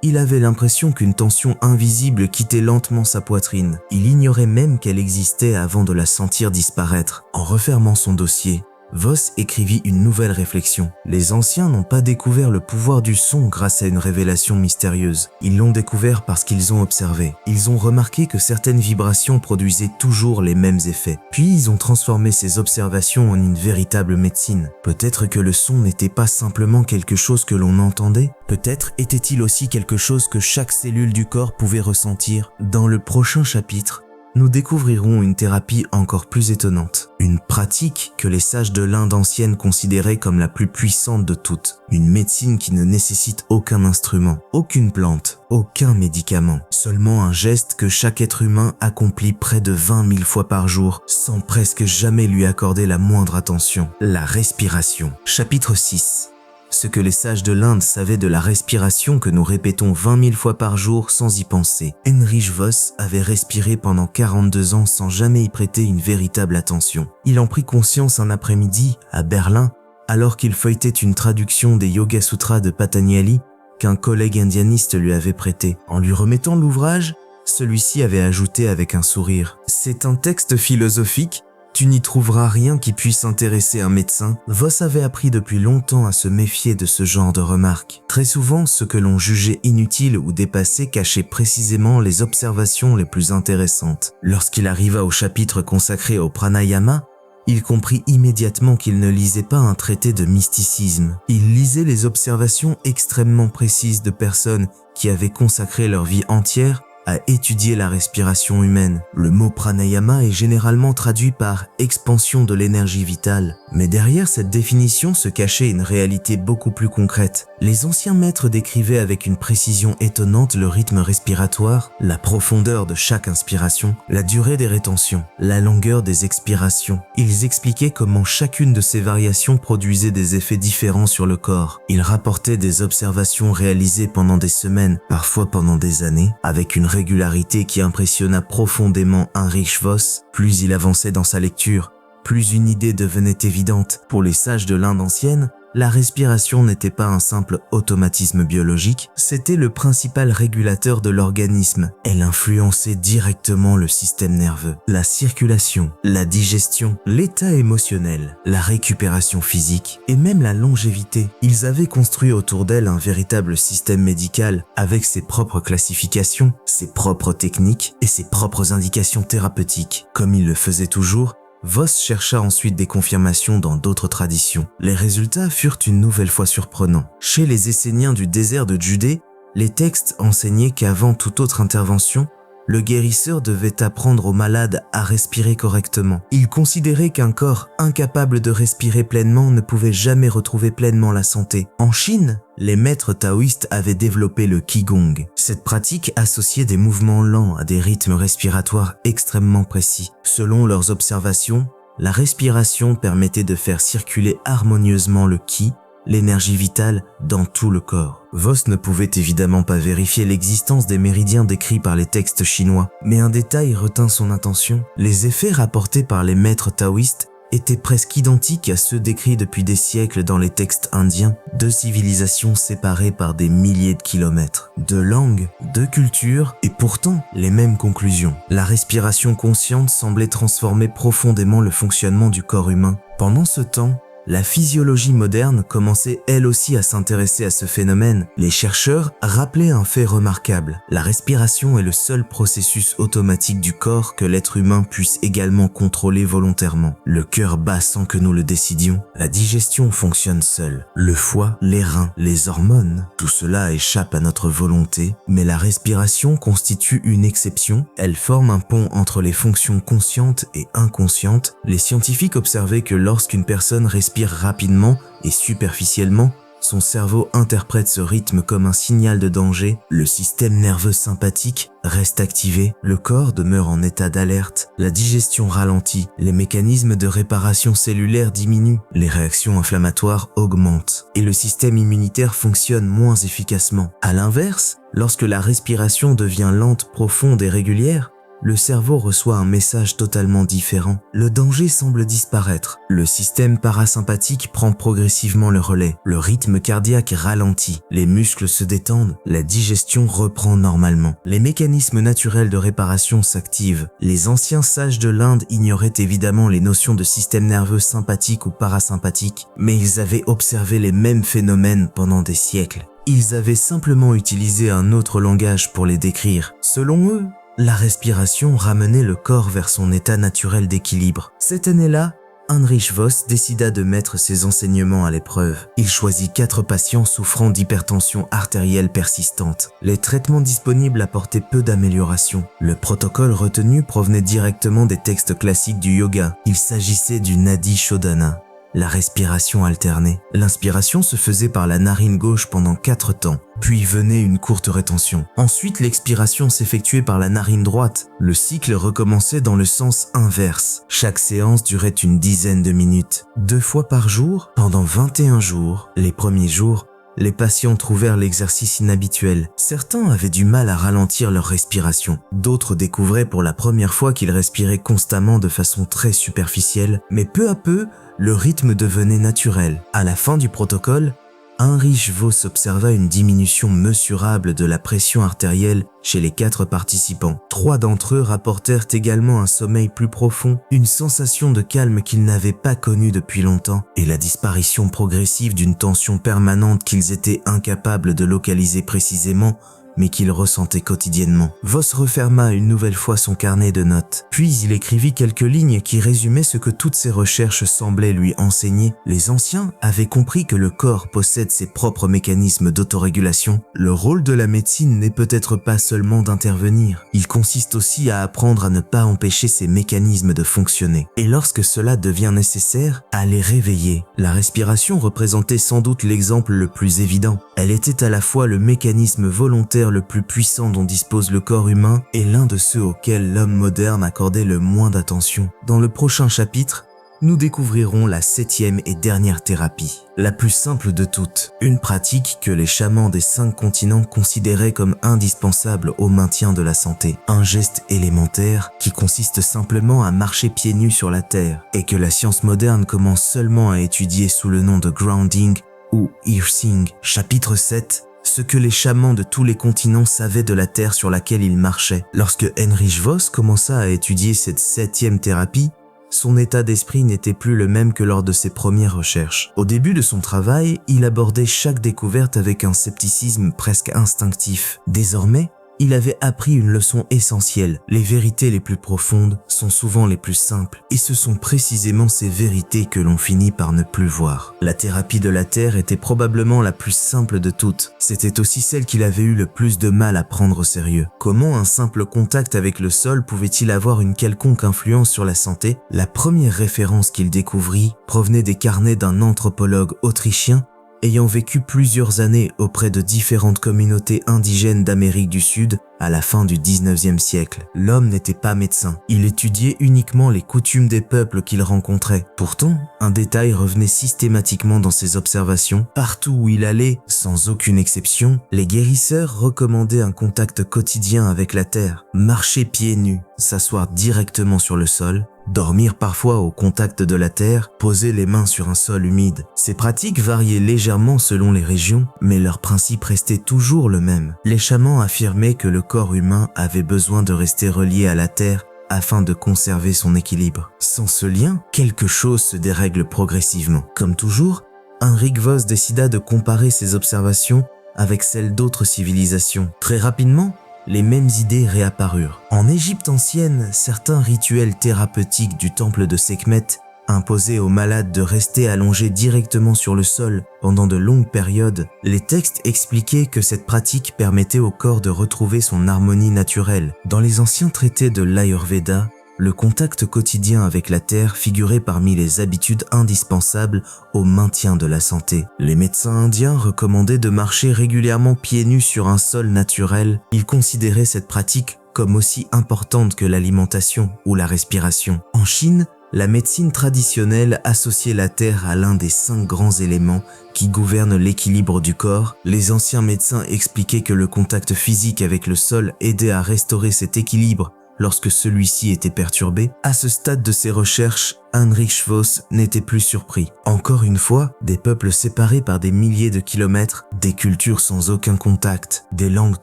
il avait l'impression qu'une tension invisible quittait lentement sa poitrine. Il ignorait même qu'elle existait avant de la sentir disparaître. En refermant son dossier, Voss écrivit une nouvelle réflexion. Les anciens n'ont pas découvert le pouvoir du son grâce à une révélation mystérieuse. Ils l'ont découvert parce qu'ils ont observé. Ils ont remarqué que certaines vibrations produisaient toujours les mêmes effets. Puis ils ont transformé ces observations en une véritable médecine. Peut-être que le son n'était pas simplement quelque chose que l'on entendait. Peut-être était-il aussi quelque chose que chaque cellule du corps pouvait ressentir. Dans le prochain chapitre, nous découvrirons une thérapie encore plus étonnante. Une pratique que les sages de l'Inde ancienne considéraient comme la plus puissante de toutes. Une médecine qui ne nécessite aucun instrument, aucune plante, aucun médicament. Seulement un geste que chaque être humain accomplit près de 20 000 fois par jour, sans presque jamais lui accorder la moindre attention. La respiration. Chapitre 6. Ce que les sages de l'Inde savaient de la respiration que nous répétons 20 000 fois par jour sans y penser. Heinrich Voss avait respiré pendant 42 ans sans jamais y prêter une véritable attention. Il en prit conscience un après-midi, à Berlin, alors qu'il feuilletait une traduction des Yoga Sutras de Patanjali qu'un collègue indianiste lui avait prêté. En lui remettant l'ouvrage, celui-ci avait ajouté avec un sourire « C'est un texte philosophique. Tu n'y trouveras rien qui puisse intéresser un médecin. » Voss avait appris depuis longtemps à se méfier de ce genre de remarques. Très souvent, ce que l'on jugeait inutile ou dépassé cachait précisément les observations les plus intéressantes. Lorsqu'il arriva au chapitre consacré au pranayama, il comprit immédiatement qu'il ne lisait pas un traité de mysticisme. Il lisait les observations extrêmement précises de personnes qui avaient consacré leur vie entière à étudier la respiration humaine. Le mot pranayama est généralement traduit par « expansion de l'énergie vitale ». Mais derrière cette définition se cachait une réalité beaucoup plus concrète. Les anciens maîtres décrivaient avec une précision étonnante le rythme respiratoire, la profondeur de chaque inspiration, la durée des rétentions, la longueur des expirations. Ils expliquaient comment chacune de ces variations produisait des effets différents sur le corps. Ils rapportaient des observations réalisées pendant des semaines, parfois pendant des années, avec une régularité qui impressionna profondément Heinrich Voss. Plus il avançait dans sa lecture, plus une idée devenait évidente. Pour les sages de l'Inde ancienne, la respiration n'était pas un simple automatisme biologique, c'était le principal régulateur de l'organisme. Elle influençait directement le système nerveux, la circulation, la digestion, l'état émotionnel, la récupération physique et même la longévité. Ils avaient construit autour d'elle un véritable système médical avec ses propres classifications, ses propres techniques et ses propres indications thérapeutiques. Comme il le faisait toujours, Voss chercha ensuite des confirmations dans d'autres traditions. Les résultats furent une nouvelle fois surprenants. Chez les Esséniens du désert de Judée, les textes enseignaient qu'avant toute autre intervention, le guérisseur devait apprendre aux malades à respirer correctement. Il considérait qu'un corps incapable de respirer pleinement ne pouvait jamais retrouver pleinement la santé. En Chine, les maîtres taoïstes avaient développé le Qigong. Cette pratique associait des mouvements lents à des rythmes respiratoires extrêmement précis. Selon leurs observations, la respiration permettait de faire circuler harmonieusement le Qi, l'énergie vitale dans tout le corps. Voss ne pouvait évidemment pas vérifier l'existence des méridiens décrits par les textes chinois, mais un détail retint son attention. Les effets rapportés par les maîtres taoïstes étaient presque identiques à ceux décrits depuis des siècles dans les textes indiens, deux civilisations séparées par des milliers de kilomètres, de langues, de cultures, et pourtant les mêmes conclusions. La respiration consciente semblait transformer profondément le fonctionnement du corps humain. Pendant ce temps, la physiologie moderne commençait elle aussi à s'intéresser à ce phénomène. Les chercheurs rappelaient un fait remarquable. La respiration est le seul processus automatique du corps que l'être humain puisse également contrôler volontairement. Le cœur bat sans que nous le décidions. La digestion fonctionne seule. Le foie, les reins, les hormones, tout cela échappe à notre volonté, mais la respiration constitue une exception. Elle forme un pont entre les fonctions conscientes et inconscientes. Les scientifiques observaient que lorsqu'une personne respire rapidement et superficiellement, son cerveau interprète ce rythme comme un signal de danger, le système nerveux sympathique reste activé, le corps demeure en état d'alerte, la digestion ralentit, les mécanismes de réparation cellulaire diminuent, les réactions inflammatoires augmentent et le système immunitaire fonctionne moins efficacement. À l'inverse, lorsque la respiration devient lente, profonde et régulière, le cerveau reçoit un message totalement différent. Le danger semble disparaître. Le système parasympathique prend progressivement le relais. Le rythme cardiaque ralentit. Les muscles se détendent. La digestion reprend normalement. Les mécanismes naturels de réparation s'activent. Les anciens sages de l'Inde ignoraient évidemment les notions de système nerveux sympathique ou parasympathique, mais ils avaient observé les mêmes phénomènes pendant des siècles. Ils avaient simplement utilisé un autre langage pour les décrire. Selon eux, la respiration ramenait le corps vers son état naturel d'équilibre. Cette année-là, Heinrich Voss décida de mettre ses enseignements à l'épreuve. Il choisit 4 patients souffrant d'hypertension artérielle persistante. Les traitements disponibles apportaient peu d'amélioration. Le protocole retenu provenait directement des textes classiques du yoga. Il s'agissait du Nadi Shodhana, la respiration alternée. L'inspiration se faisait par la narine gauche pendant 4 temps. Puis venait une courte rétention. Ensuite, l'expiration s'effectuait par la narine droite. Le cycle recommençait dans le sens inverse. Chaque séance durait une dizaine de minutes. 2 fois par jour, pendant 21 jours. Les premiers jours, les patients trouvèrent l'exercice inhabituel. Certains avaient du mal à ralentir leur respiration. D'autres découvraient pour la première fois qu'ils respiraient constamment de façon très superficielle. Mais peu à peu, le rythme devenait naturel. À la fin du protocole, Heinrich Voss observa une diminution mesurable de la pression artérielle chez les 4 participants. 3 d'entre eux rapportèrent également un sommeil plus profond, une sensation de calme qu'ils n'avaient pas connue depuis longtemps et la disparition progressive d'une tension permanente qu'ils étaient incapables de localiser précisément, mais qu'il ressentait quotidiennement. Voss referma une nouvelle fois son carnet de notes. Puis il écrivit quelques lignes qui résumaient ce que toutes ses recherches semblaient lui enseigner. Les anciens avaient compris que le corps possède ses propres mécanismes d'autorégulation. Le rôle de la médecine n'est peut-être pas seulement d'intervenir. Il consiste aussi à apprendre à ne pas empêcher ces mécanismes de fonctionner. Et lorsque cela devient nécessaire, à les réveiller. La respiration représentait sans doute l'exemple le plus évident. Elle était à la fois le mécanisme volontaire le plus puissant dont dispose le corps humain et l'un de ceux auxquels l'homme moderne accordait le moins d'attention. Dans le prochain chapitre, nous découvrirons la 7e et dernière thérapie, la plus simple de toutes, une pratique que les chamans des 5 continents considéraient comme indispensable au maintien de la santé, un geste élémentaire qui consiste simplement à marcher pieds nus sur la terre et que la science moderne commence seulement à étudier sous le nom de grounding ou earthing. Chapitre 7. Ce que les chamans de tous les continents savaient de la terre sur laquelle ils marchaient. Lorsque Heinrich Voss commença à étudier cette 7e thérapie, son état d'esprit n'était plus le même que lors de ses premières recherches. Au début de son travail, il abordait chaque découverte avec un scepticisme presque instinctif. Désormais, il avait appris une leçon essentielle. Les vérités les plus profondes sont souvent les plus simples, et ce sont précisément ces vérités que l'on finit par ne plus voir. La thérapie de la terre était probablement la plus simple de toutes. C'était aussi celle qu'il avait eu le plus de mal à prendre au sérieux. Comment un simple contact avec le sol pouvait-il avoir une quelconque influence sur la santé? La première référence qu'il découvrit provenait des carnets d'un anthropologue autrichien Ayant vécu plusieurs années auprès de différentes communautés indigènes d'Amérique du Sud à la fin du 19e siècle, l'homme n'était pas médecin. Il étudiait uniquement les coutumes des peuples qu'il rencontrait. Pourtant, un détail revenait systématiquement dans ses observations. Partout où il allait, sans aucune exception, les guérisseurs recommandaient un contact quotidien avec la terre, marcher pieds nus, s'asseoir directement sur le sol, dormir parfois au contact de la terre, poser les mains sur un sol humide. Ces pratiques variaient légèrement selon les régions, mais leur principe restait toujours le même. Les chamans affirmaient que le corps humain avait besoin de rester relié à la terre afin de conserver son équilibre. Sans ce lien, quelque chose se dérègle progressivement. Comme toujours, Heinrich Voss décida de comparer ses observations avec celles d'autres civilisations. Très rapidement, les mêmes idées réapparurent. En Égypte ancienne, certains rituels thérapeutiques du temple de Sekhmet imposaient aux malades de rester allongés directement sur le sol pendant de longues périodes. Les textes expliquaient que cette pratique permettait au corps de retrouver son harmonie naturelle. Dans les anciens traités de l'Ayurveda, le contact quotidien avec la terre figurait parmi les habitudes indispensables au maintien de la santé. Les médecins indiens recommandaient de marcher régulièrement pieds nus sur un sol naturel. Ils considéraient cette pratique comme aussi importante que l'alimentation ou la respiration. En Chine, la médecine traditionnelle associait la terre à l'un des 5 grands éléments qui gouvernent l'équilibre du corps. Les anciens médecins expliquaient que le contact physique avec le sol aidait à restaurer cet équilibre lorsque celui-ci était perturbé. À ce stade de ses recherches, Heinrich Voss n'était plus surpris. Encore une fois, des peuples séparés par des milliers de kilomètres, des cultures sans aucun contact, des langues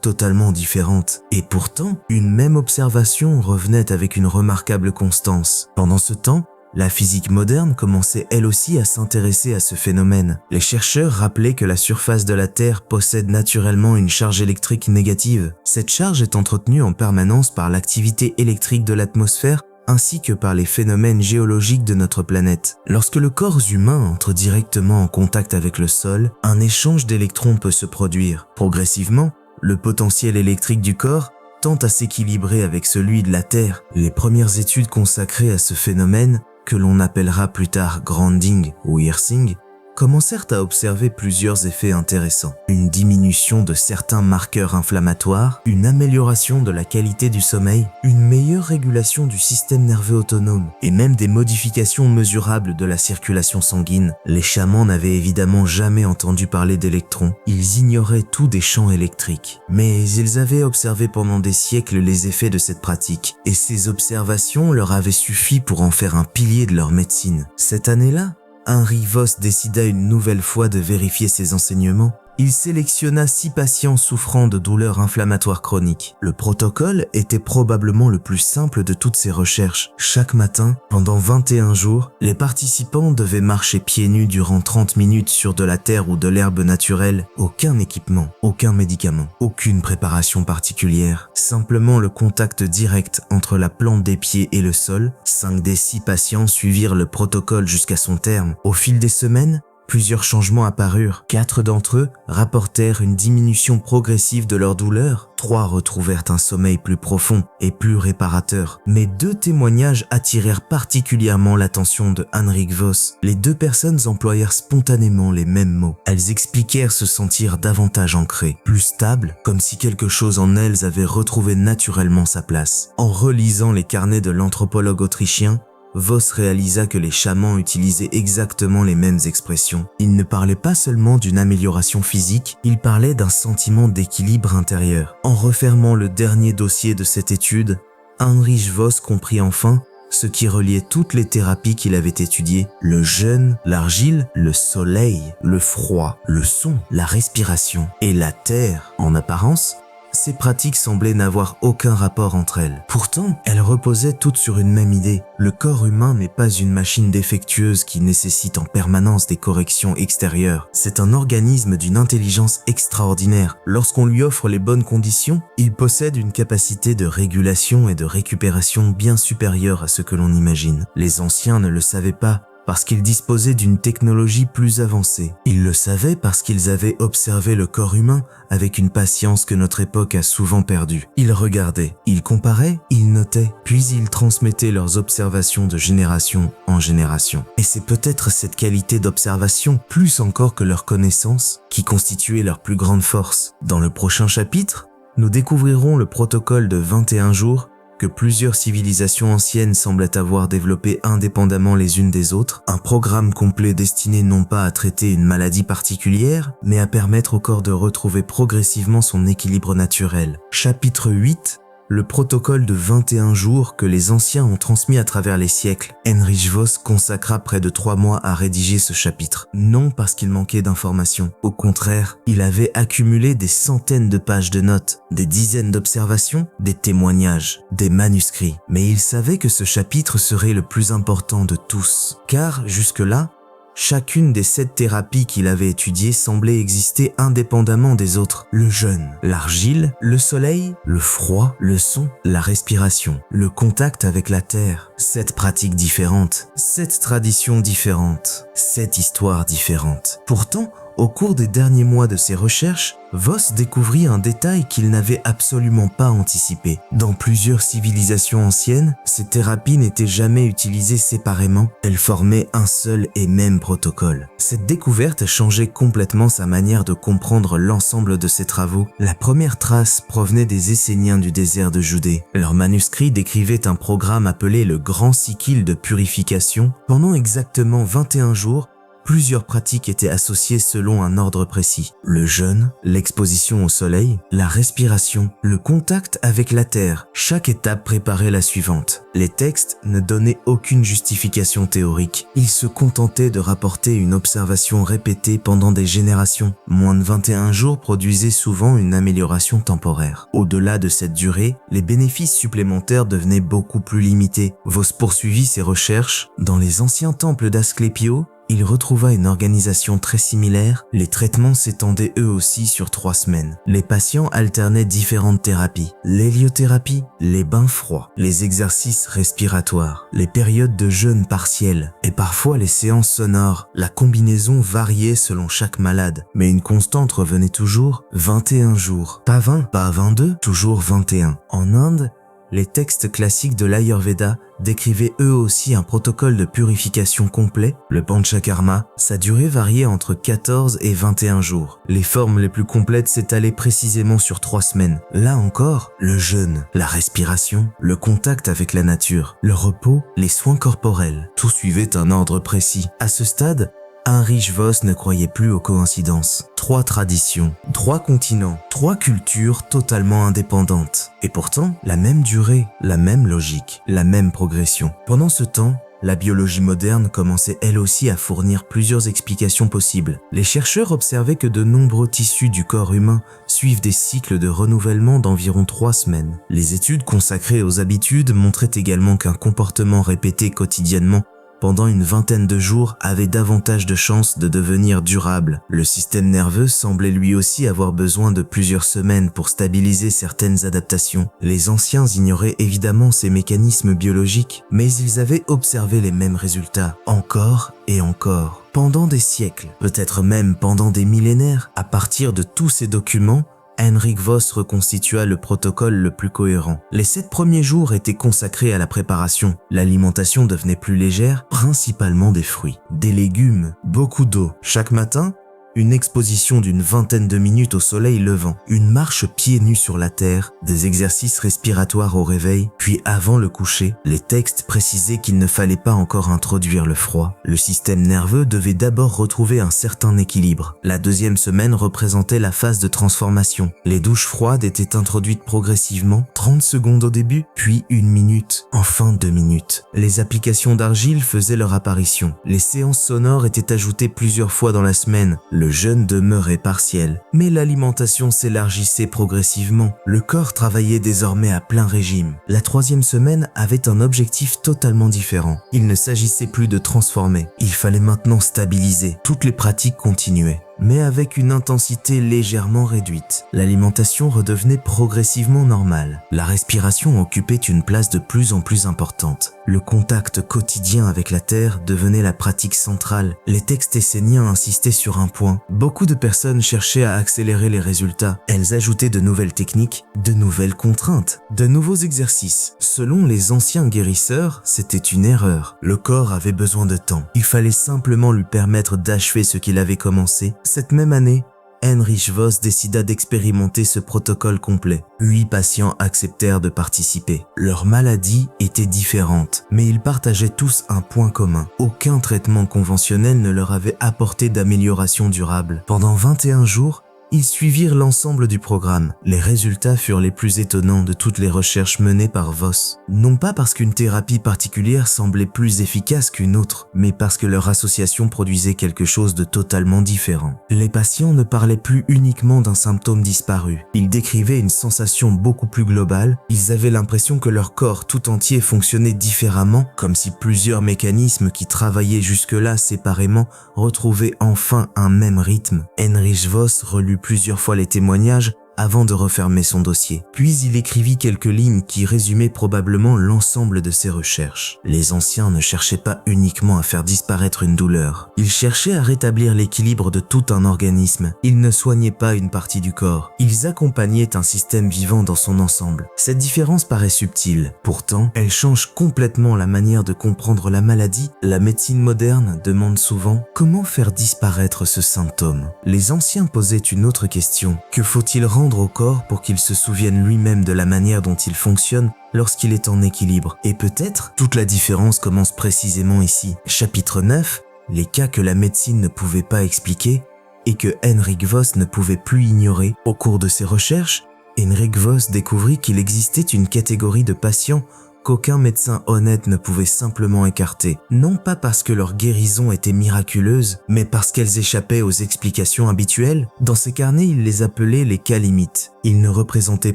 totalement différentes. Et pourtant, une même observation revenait avec une remarquable constance. Pendant ce temps, la physique moderne commençait elle aussi à s'intéresser à ce phénomène. Les chercheurs rappelaient que la surface de la Terre possède naturellement une charge électrique négative. Cette charge est entretenue en permanence par l'activité électrique de l'atmosphère ainsi que par les phénomènes géologiques de notre planète. Lorsque le corps humain entre directement en contact avec le sol, un échange d'électrons peut se produire. Progressivement, le potentiel électrique du corps tend à s'équilibrer avec celui de la Terre. Les premières études consacrées à ce phénomène, que l'on appellera plus tard grounding ou earthing, commencèrent à observer plusieurs effets intéressants. Une diminution de certains marqueurs inflammatoires, une amélioration de la qualité du sommeil, une meilleure régulation du système nerveux autonome et même des modifications mesurables de la circulation sanguine. Les chamans n'avaient évidemment jamais entendu parler d'électrons, ils ignoraient tout des champs électriques. Mais ils avaient observé pendant des siècles les effets de cette pratique et ces observations leur avaient suffi pour en faire un pilier de leur médecine. Cette année-là, Heinrich Voss décida une nouvelle fois de vérifier ses enseignements. Il sélectionna 6 patients souffrant de douleurs inflammatoires chroniques. Le protocole était probablement le plus simple de toutes ces recherches. Chaque matin, pendant 21 jours, les participants devaient marcher pieds nus durant 30 minutes sur de la terre ou de l'herbe naturelle. Aucun équipement, aucun médicament, aucune préparation particulière. Simplement le contact direct entre la plante des pieds et le sol. 5 des 6 patients suivirent le protocole jusqu'à son terme. Au fil des semaines, plusieurs changements apparurent. 4 d'entre eux rapportèrent une diminution progressive de leur douleur. 3 retrouvèrent un sommeil plus profond et plus réparateur. Mais 2 témoignages attirèrent particulièrement l'attention de Heinrich Voss. Les 2 personnes employèrent spontanément les mêmes mots. Elles expliquèrent se sentir davantage ancrées, plus stables, comme si quelque chose en elles avait retrouvé naturellement sa place. En relisant les carnets de l'anthropologue autrichien, Voss réalisa que les chamans utilisaient exactement les mêmes expressions. Ils ne parlaient pas seulement d'une amélioration physique, ils parlaient d'un sentiment d'équilibre intérieur. En refermant le dernier dossier de cette étude, Heinrich Voss comprit enfin ce qui reliait toutes les thérapies qu'il avait étudiées: le jeûne, l'argile, le soleil, le froid, le son, la respiration et la terre. En apparence, ces pratiques semblaient n'avoir aucun rapport entre elles. Pourtant, elles reposaient toutes sur une même idée. Le corps humain n'est pas une machine défectueuse qui nécessite en permanence des corrections extérieures. C'est un organisme d'une intelligence extraordinaire. Lorsqu'on lui offre les bonnes conditions, il possède une capacité de régulation et de récupération bien supérieure à ce que l'on imagine. Les anciens ne le savaient pas, parce qu'ils disposaient d'une technologie plus avancée. Ils le savaient parce qu'ils avaient observé le corps humain avec une patience que notre époque a souvent perdue. Ils regardaient, ils comparaient, ils notaient, puis ils transmettaient leurs observations de génération en génération. Et c'est peut-être cette qualité d'observation, plus encore que leur connaissance, qui constituait leur plus grande force. Dans le prochain chapitre, nous découvrirons le protocole de 21 jours que plusieurs civilisations anciennes semblaient avoir développé indépendamment les unes des autres, un programme complet destiné non pas à traiter une maladie particulière, mais à permettre au corps de retrouver progressivement son équilibre naturel. Chapitre 8. Le protocole de 21 jours que les anciens ont transmis à travers les siècles. Heinrich Voss consacra près de 3 mois à rédiger ce chapitre. Non parce qu'il manquait d'informations. Au contraire, il avait accumulé des centaines de pages de notes, des dizaines d'observations, des témoignages, des manuscrits. Mais il savait que ce chapitre serait le plus important de tous. Car, jusque-là, chacune des 7 thérapies qu'il avait étudiées semblait exister indépendamment des autres. Le jeûne, l'argile, le soleil, le froid, le son, la respiration, le contact avec la terre. 7 pratiques différentes, 7 traditions différentes, 7 histoires différentes. Pourtant, au cours des derniers mois de ses recherches, Voss découvrit un détail qu'il n'avait absolument pas anticipé. Dans plusieurs civilisations anciennes, ces thérapies n'étaient jamais utilisées séparément, elles formaient un seul et même protocole. Cette découverte a changé complètement sa manière de comprendre l'ensemble de ses travaux. La première trace provenait des Esséniens du désert de Judée. Leur manuscrit décrivait un programme appelé le Grand Cycle de purification. Pendant exactement 21 jours, plusieurs pratiques étaient associées selon un ordre précis. Le jeûne, l'exposition au soleil, la respiration, le contact avec la terre. Chaque étape préparait la suivante. Les textes ne donnaient aucune justification théorique. Ils se contentaient de rapporter une observation répétée pendant des générations. Moins de 21 jours produisaient souvent une amélioration temporaire. Au-delà de cette durée, les bénéfices supplémentaires devenaient beaucoup plus limités. Voss poursuivit ses recherches. Dans les anciens temples d'Asclépio, il retrouva une organisation très similaire. Les traitements s'étendaient eux aussi sur 3 semaines. Les patients alternaient différentes thérapies. L'héliothérapie, les bains froids, les exercices respiratoires, les périodes de jeûne partiel et parfois les séances sonores. La combinaison variait selon chaque malade, mais une constante revenait toujours, 21 jours. Pas 20, pas 22, toujours 21. En Inde, les textes classiques de l'Ayurveda décrivaient eux aussi un protocole de purification complet, le Panchakarma. Sa durée variait entre 14 et 21 jours. Les formes les plus complètes s'étalaient précisément sur 3 semaines. Là encore, le jeûne, la respiration, le contact avec la nature, le repos, les soins corporels, tout suivait un ordre précis. À ce stade, Heinrich Voss ne croyait plus aux coïncidences. 3 traditions, 3 continents, 3 cultures totalement indépendantes. Et pourtant, la même durée, la même logique, la même progression. Pendant ce temps, la biologie moderne commençait elle aussi à fournir plusieurs explications possibles. Les chercheurs observaient que de nombreux tissus du corps humain suivent des cycles de renouvellement d'environ 3 semaines. Les études consacrées aux habitudes montraient également qu'un comportement répété quotidiennement pendant une vingtaine de jours avait davantage de chances de devenir durable. Le système nerveux semblait lui aussi avoir besoin de plusieurs semaines pour stabiliser certaines adaptations. Les anciens ignoraient évidemment ces mécanismes biologiques, mais ils avaient observé les mêmes résultats, encore et encore. Pendant des siècles, peut-être même pendant des millénaires, à partir de tous ces documents, Heinrich Voss reconstitua le protocole le plus cohérent. Les 7 premiers jours étaient consacrés à la préparation. L'alimentation devenait plus légère, principalement des fruits, des légumes, beaucoup d'eau. Chaque matin, une exposition d'une vingtaine de minutes au soleil levant, une marche pieds nus sur la terre, des exercices respiratoires au réveil, puis avant le coucher, les textes précisaient qu'il ne fallait pas encore introduire le froid. Le système nerveux devait d'abord retrouver un certain équilibre. La 2e semaine représentait la phase de transformation. Les douches froides étaient introduites progressivement, 30 secondes au début, puis 1 minute, enfin 2 minutes. Les applications d'argile faisaient leur apparition. Les séances sonores étaient ajoutées plusieurs fois dans la semaine. Le jeûne demeurait partiel, mais l'alimentation s'élargissait progressivement. Le corps travaillait désormais à plein régime. La 3e semaine avait un objectif totalement différent. Il ne s'agissait plus de transformer, il fallait maintenant stabiliser. Toutes les pratiques continuaient. mais avec une intensité légèrement réduite. L'alimentation redevenait progressivement normale. La respiration occupait une place de plus en plus importante. Le contact quotidien avec la Terre devenait la pratique centrale. Les textes esséniens insistaient sur un point. Beaucoup de personnes cherchaient à accélérer les résultats. Elles ajoutaient de nouvelles techniques, de nouvelles contraintes, de nouveaux exercices. Selon les anciens guérisseurs, c'était une erreur. Le corps avait besoin de temps. Il fallait simplement lui permettre d'achever ce qu'il avait commencé. Cette même année, Heinrich Voss décida d'expérimenter ce protocole complet. 8 patients acceptèrent de participer. Leur maladie était différente, mais ils partageaient tous un point commun. Aucun traitement conventionnel ne leur avait apporté d'amélioration durable. Pendant 21 jours, ils suivirent l'ensemble du programme. Les résultats furent les plus étonnants de toutes les recherches menées par Voss. Non pas parce qu'une thérapie particulière semblait plus efficace qu'une autre, mais parce que leur association produisait quelque chose de totalement différent. Les patients ne parlaient plus uniquement d'un symptôme disparu. Ils décrivaient une sensation beaucoup plus globale. Ils avaient l'impression que leur corps tout entier fonctionnait différemment, comme si plusieurs mécanismes qui travaillaient jusque-là séparément retrouvaient enfin un même rythme. Heinrich Voss relut plusieurs fois les témoignages avant de refermer son dossier. Puis il écrivit quelques lignes qui résumaient probablement l'ensemble de ses recherches. Les anciens ne cherchaient pas uniquement à faire disparaître une douleur. Ils cherchaient à rétablir l'équilibre de tout un organisme. Ils ne soignaient pas une partie du corps. Ils accompagnaient un système vivant dans son ensemble. Cette différence paraît subtile. Pourtant, elle change complètement la manière de comprendre la maladie. La médecine moderne demande souvent comment faire disparaître ce symptôme. Les anciens posaient une autre question. Que faut-il rendre au corps pour qu'il se souvienne lui-même de la manière dont il fonctionne lorsqu'il est en équilibre? Et peut-être toute la différence commence précisément ici. Chapitre 9, les cas que la médecine ne pouvait pas expliquer et que Heinrich Voss ne pouvait plus ignorer. Au cours de ses recherches, Heinrich Voss découvrit qu'il existait une catégorie de patients qu'aucun médecin honnête ne pouvait simplement écarter, non pas parce que leur guérison était miraculeuse, mais parce qu'elles échappaient aux explications habituelles. Dans ses carnets, il les appelait les cas limites. Ils ne représentaient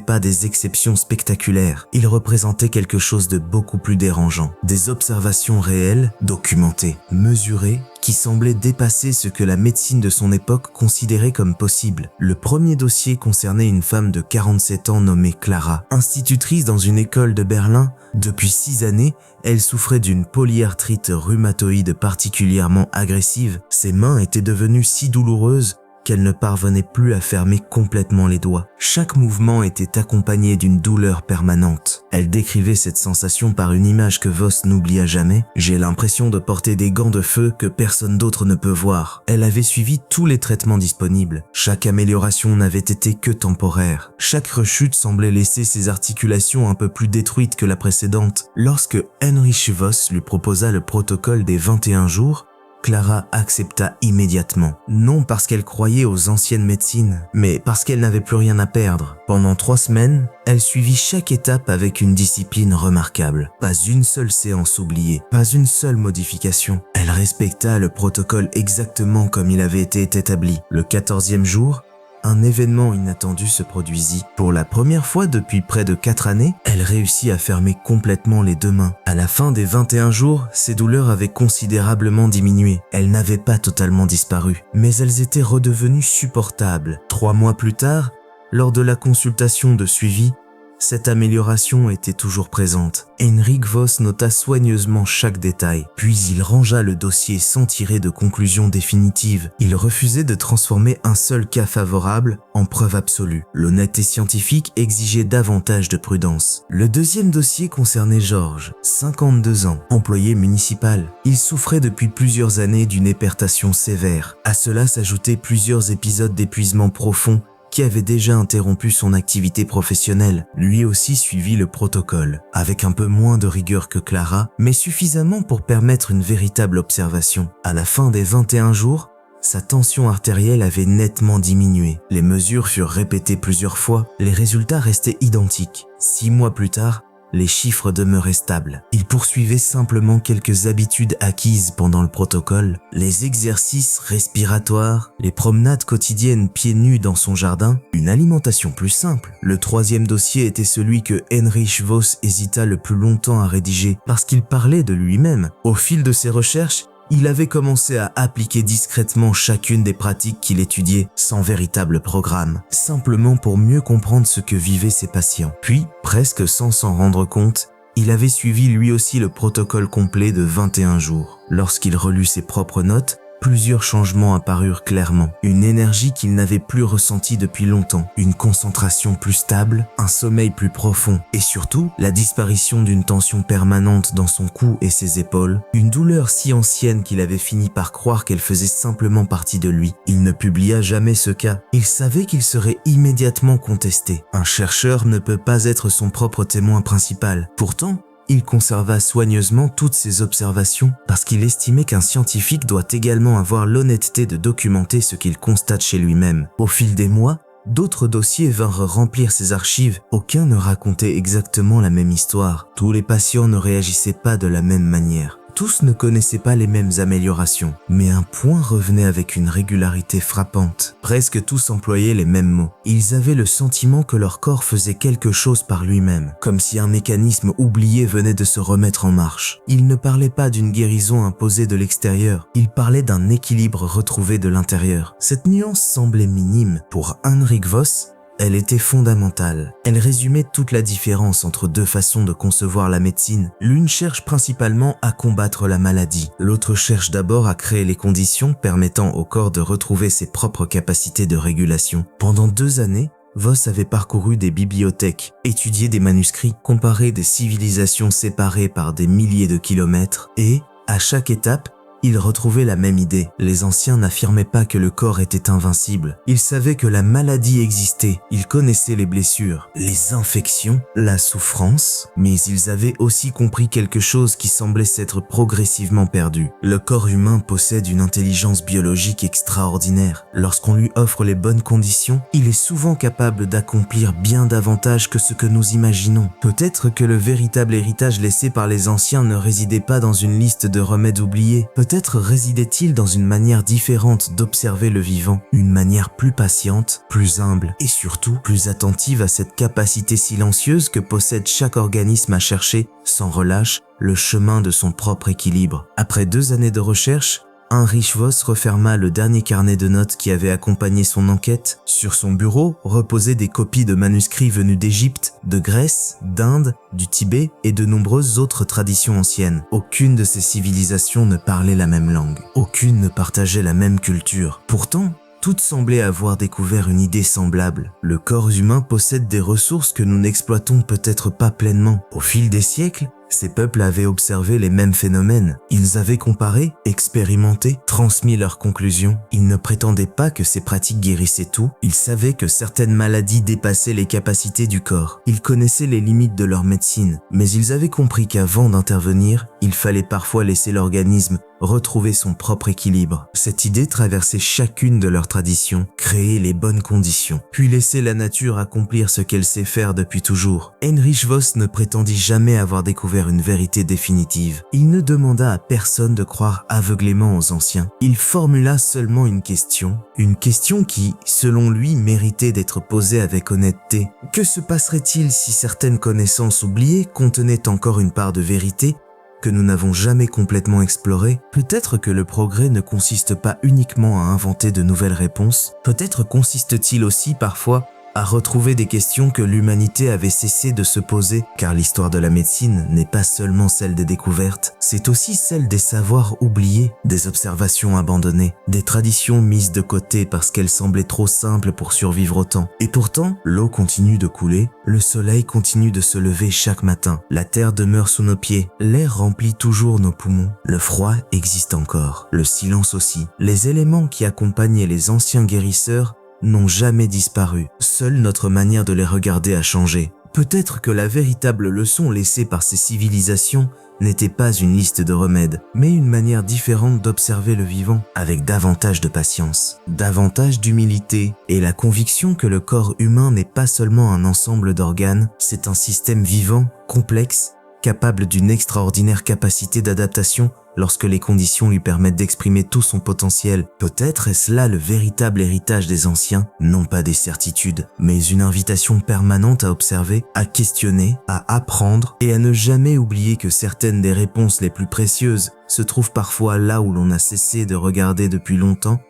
pas des exceptions spectaculaires, ils représentaient quelque chose de beaucoup plus dérangeant, des observations réelles, documentées, mesurées, qui semblaient dépasser ce que la médecine de son époque considérait comme possible. Le premier dossier concernait une femme de 47 ans nommée Clara, institutrice dans une école de Berlin. Depuis 6 années, elle souffrait d'une polyarthrite rhumatoïde particulièrement agressive. Ses mains étaient devenues si douloureuses qu'elle ne parvenait plus à fermer complètement les doigts. Chaque mouvement était accompagné d'une douleur permanente. Elle décrivait cette sensation par une image que Voss n'oublia jamais. « J'ai l'impression de porter des gants de feu que personne d'autre ne peut voir. » Elle avait suivi tous les traitements disponibles. Chaque amélioration n'avait été que temporaire. Chaque rechute semblait laisser ses articulations un peu plus détruites que la précédente. Lorsque Heinrich Voss lui proposa le protocole des 21 jours, Clara accepta immédiatement, non parce qu'elle croyait aux anciennes médecines, mais parce qu'elle n'avait plus rien à perdre. Pendant 3 semaines, elle suivit chaque étape avec une discipline remarquable. Pas une seule séance oubliée, pas une seule modification. Elle respecta le protocole exactement comme il avait été établi. Le 14e jour, un événement inattendu se produisit. Pour la première fois depuis près de 4 années, elle réussit à fermer complètement les 2 mains. À la fin des 21 jours, ses douleurs avaient considérablement diminué. Elles n'avaient pas totalement disparu, mais elles étaient redevenues supportables. 3 mois plus tard, lors de la consultation de suivi, cette amélioration était toujours présente. Heinrich Voss nota soigneusement chaque détail, puis il rangea le dossier sans tirer de conclusion définitive. Il refusait de transformer un seul cas favorable en preuve absolue. L'honnêteté scientifique exigeait davantage de prudence. Le deuxième dossier concernait Georges, 52 ans, employé municipal. Il souffrait depuis plusieurs années d'une hypertension sévère. À cela s'ajoutaient plusieurs épisodes d'épuisement profond qui avait déjà interrompu son activité professionnelle. Lui aussi suivit le protocole, avec un peu moins de rigueur que Clara, mais suffisamment pour permettre une véritable observation. À la fin des 21 jours, sa tension artérielle avait nettement diminué. Les mesures furent répétées plusieurs fois, les résultats restaient identiques. 6 mois plus tard, les chiffres demeuraient stables. Il poursuivait simplement quelques habitudes acquises pendant le protocole, les exercices respiratoires, les promenades quotidiennes pieds nus dans son jardin, une alimentation plus simple. Le 3e dossier était celui que Heinrich Voss hésita le plus longtemps à rédiger parce qu'il parlait de lui-même. Au fil de ses recherches, il avait commencé à appliquer discrètement chacune des pratiques qu'il étudiait sans véritable programme, simplement pour mieux comprendre ce que vivaient ses patients. Puis, presque sans s'en rendre compte, il avait suivi lui aussi le protocole complet de 21 jours. Lorsqu'il relut ses propres notes, plusieurs changements apparurent clairement. Une énergie qu'il n'avait plus ressentie depuis longtemps, une concentration plus stable, un sommeil plus profond et surtout la disparition d'une tension permanente dans son cou et ses épaules, une douleur si ancienne qu'il avait fini par croire qu'elle faisait simplement partie de lui. Il ne publia jamais ce cas. Il savait qu'il serait immédiatement contesté. Un chercheur ne peut pas être son propre témoin principal. Pourtant, il conserva soigneusement toutes ses observations parce qu'il estimait qu'un scientifique doit également avoir l'honnêteté de documenter ce qu'il constate chez lui-même. Au fil des mois, d'autres dossiers vinrent remplir ses archives. Aucun ne racontait exactement la même histoire. Tous les patients ne réagissaient pas de la même manière. Tous ne connaissaient pas les mêmes améliorations, mais un point revenait avec une régularité frappante. Presque tous employaient les mêmes mots. Ils avaient le sentiment que leur corps faisait quelque chose par lui-même, comme si un mécanisme oublié venait de se remettre en marche. Ils ne parlaient pas d'une guérison imposée de l'extérieur, ils parlaient d'un équilibre retrouvé de l'intérieur. Cette nuance semblait minime. Pour Heinrich Voss, elle était fondamentale. Elle résumait toute la différence entre deux façons de concevoir la médecine. L'une cherche principalement à combattre la maladie. L'autre cherche d'abord à créer les conditions permettant au corps de retrouver ses propres capacités de régulation. Pendant 2 années, Voss avait parcouru des bibliothèques, étudié des manuscrits, comparé des civilisations séparées par des milliers de kilomètres et, à chaque étape, il retrouvait la même idée. Les anciens n'affirmaient pas que le corps était invincible. Ils savaient que la maladie existait. Ils connaissaient les blessures, les infections, la souffrance, mais ils avaient aussi compris quelque chose qui semblait s'être progressivement perdu. Le corps humain possède une intelligence biologique extraordinaire. Lorsqu'on lui offre les bonnes conditions, il est souvent capable d'accomplir bien davantage que ce que nous imaginons. Peut-être que le véritable héritage laissé par les anciens ne résidait pas dans une liste de remèdes oubliés. Peut-être résidait-il dans une manière différente d'observer le vivant, une manière plus patiente, plus humble et surtout plus attentive à cette capacité silencieuse que possède chaque organisme à chercher, sans relâche, le chemin de son propre équilibre. Après 2 années de recherche, Heinrich Voss referma le dernier carnet de notes qui avait accompagné son enquête. Sur son bureau reposaient des copies de manuscrits venus d'Égypte, de Grèce, d'Inde, du Tibet et de nombreuses autres traditions anciennes. Aucune de ces civilisations ne parlait la même langue. Aucune ne partageait la même culture. Pourtant, toutes semblaient avoir découvert une idée semblable. Le corps humain possède des ressources que nous n'exploitons peut-être pas pleinement. Au fil des siècles, ces peuples avaient observé les mêmes phénomènes. Ils avaient comparé, expérimenté, transmis leurs conclusions. Ils ne prétendaient pas que ces pratiques guérissaient tout. Ils savaient que certaines maladies dépassaient les capacités du corps. Ils connaissaient les limites de leur médecine. Mais ils avaient compris qu'avant d'intervenir, il fallait parfois laisser l'organisme retrouver son propre équilibre. Cette idée traversait chacune de leurs traditions, créer les bonnes conditions, puis laisser la nature accomplir ce qu'elle sait faire depuis toujours. Heinrich Voss ne prétendit jamais avoir découvert une vérité définitive. Il ne demanda à personne de croire aveuglément aux anciens. Il formula seulement une question qui, selon lui, méritait d'être posée avec honnêteté. Que se passerait-il si certaines connaissances oubliées contenaient encore une part de vérité que nous n'avons jamais complètement exploré? Peut-être que le progrès ne consiste pas uniquement à inventer de nouvelles réponses. Peut-être consiste-t-il aussi parfois à retrouver des questions que l'humanité avait cessé de se poser, car l'histoire de la médecine n'est pas seulement celle des découvertes, c'est aussi celle des savoirs oubliés, des observations abandonnées, des traditions mises de côté parce qu'elles semblaient trop simples pour survivre au temps. Et pourtant, l'eau continue de couler, le soleil continue de se lever chaque matin, la terre demeure sous nos pieds, l'air remplit toujours nos poumons, le froid existe encore, le silence aussi. Les éléments qui accompagnaient les anciens guérisseurs n'ont jamais disparu. Seule notre manière de les regarder a changé. Peut-être que la véritable leçon laissée par ces civilisations n'était pas une liste de remèdes, mais une manière différente d'observer le vivant, avec davantage de patience, davantage d'humilité et la conviction que le corps humain n'est pas seulement un ensemble d'organes, c'est un système vivant, complexe, capable d'une extraordinaire capacité d'adaptation lorsque les conditions lui permettent d'exprimer tout son potentiel. Peut-être est-ce là le véritable héritage des anciens, non pas des certitudes, mais une invitation permanente à observer, à questionner, à apprendre et à ne jamais oublier que certaines des réponses les plus précieuses se trouvent parfois là où l'on a cessé de regarder depuis longtemps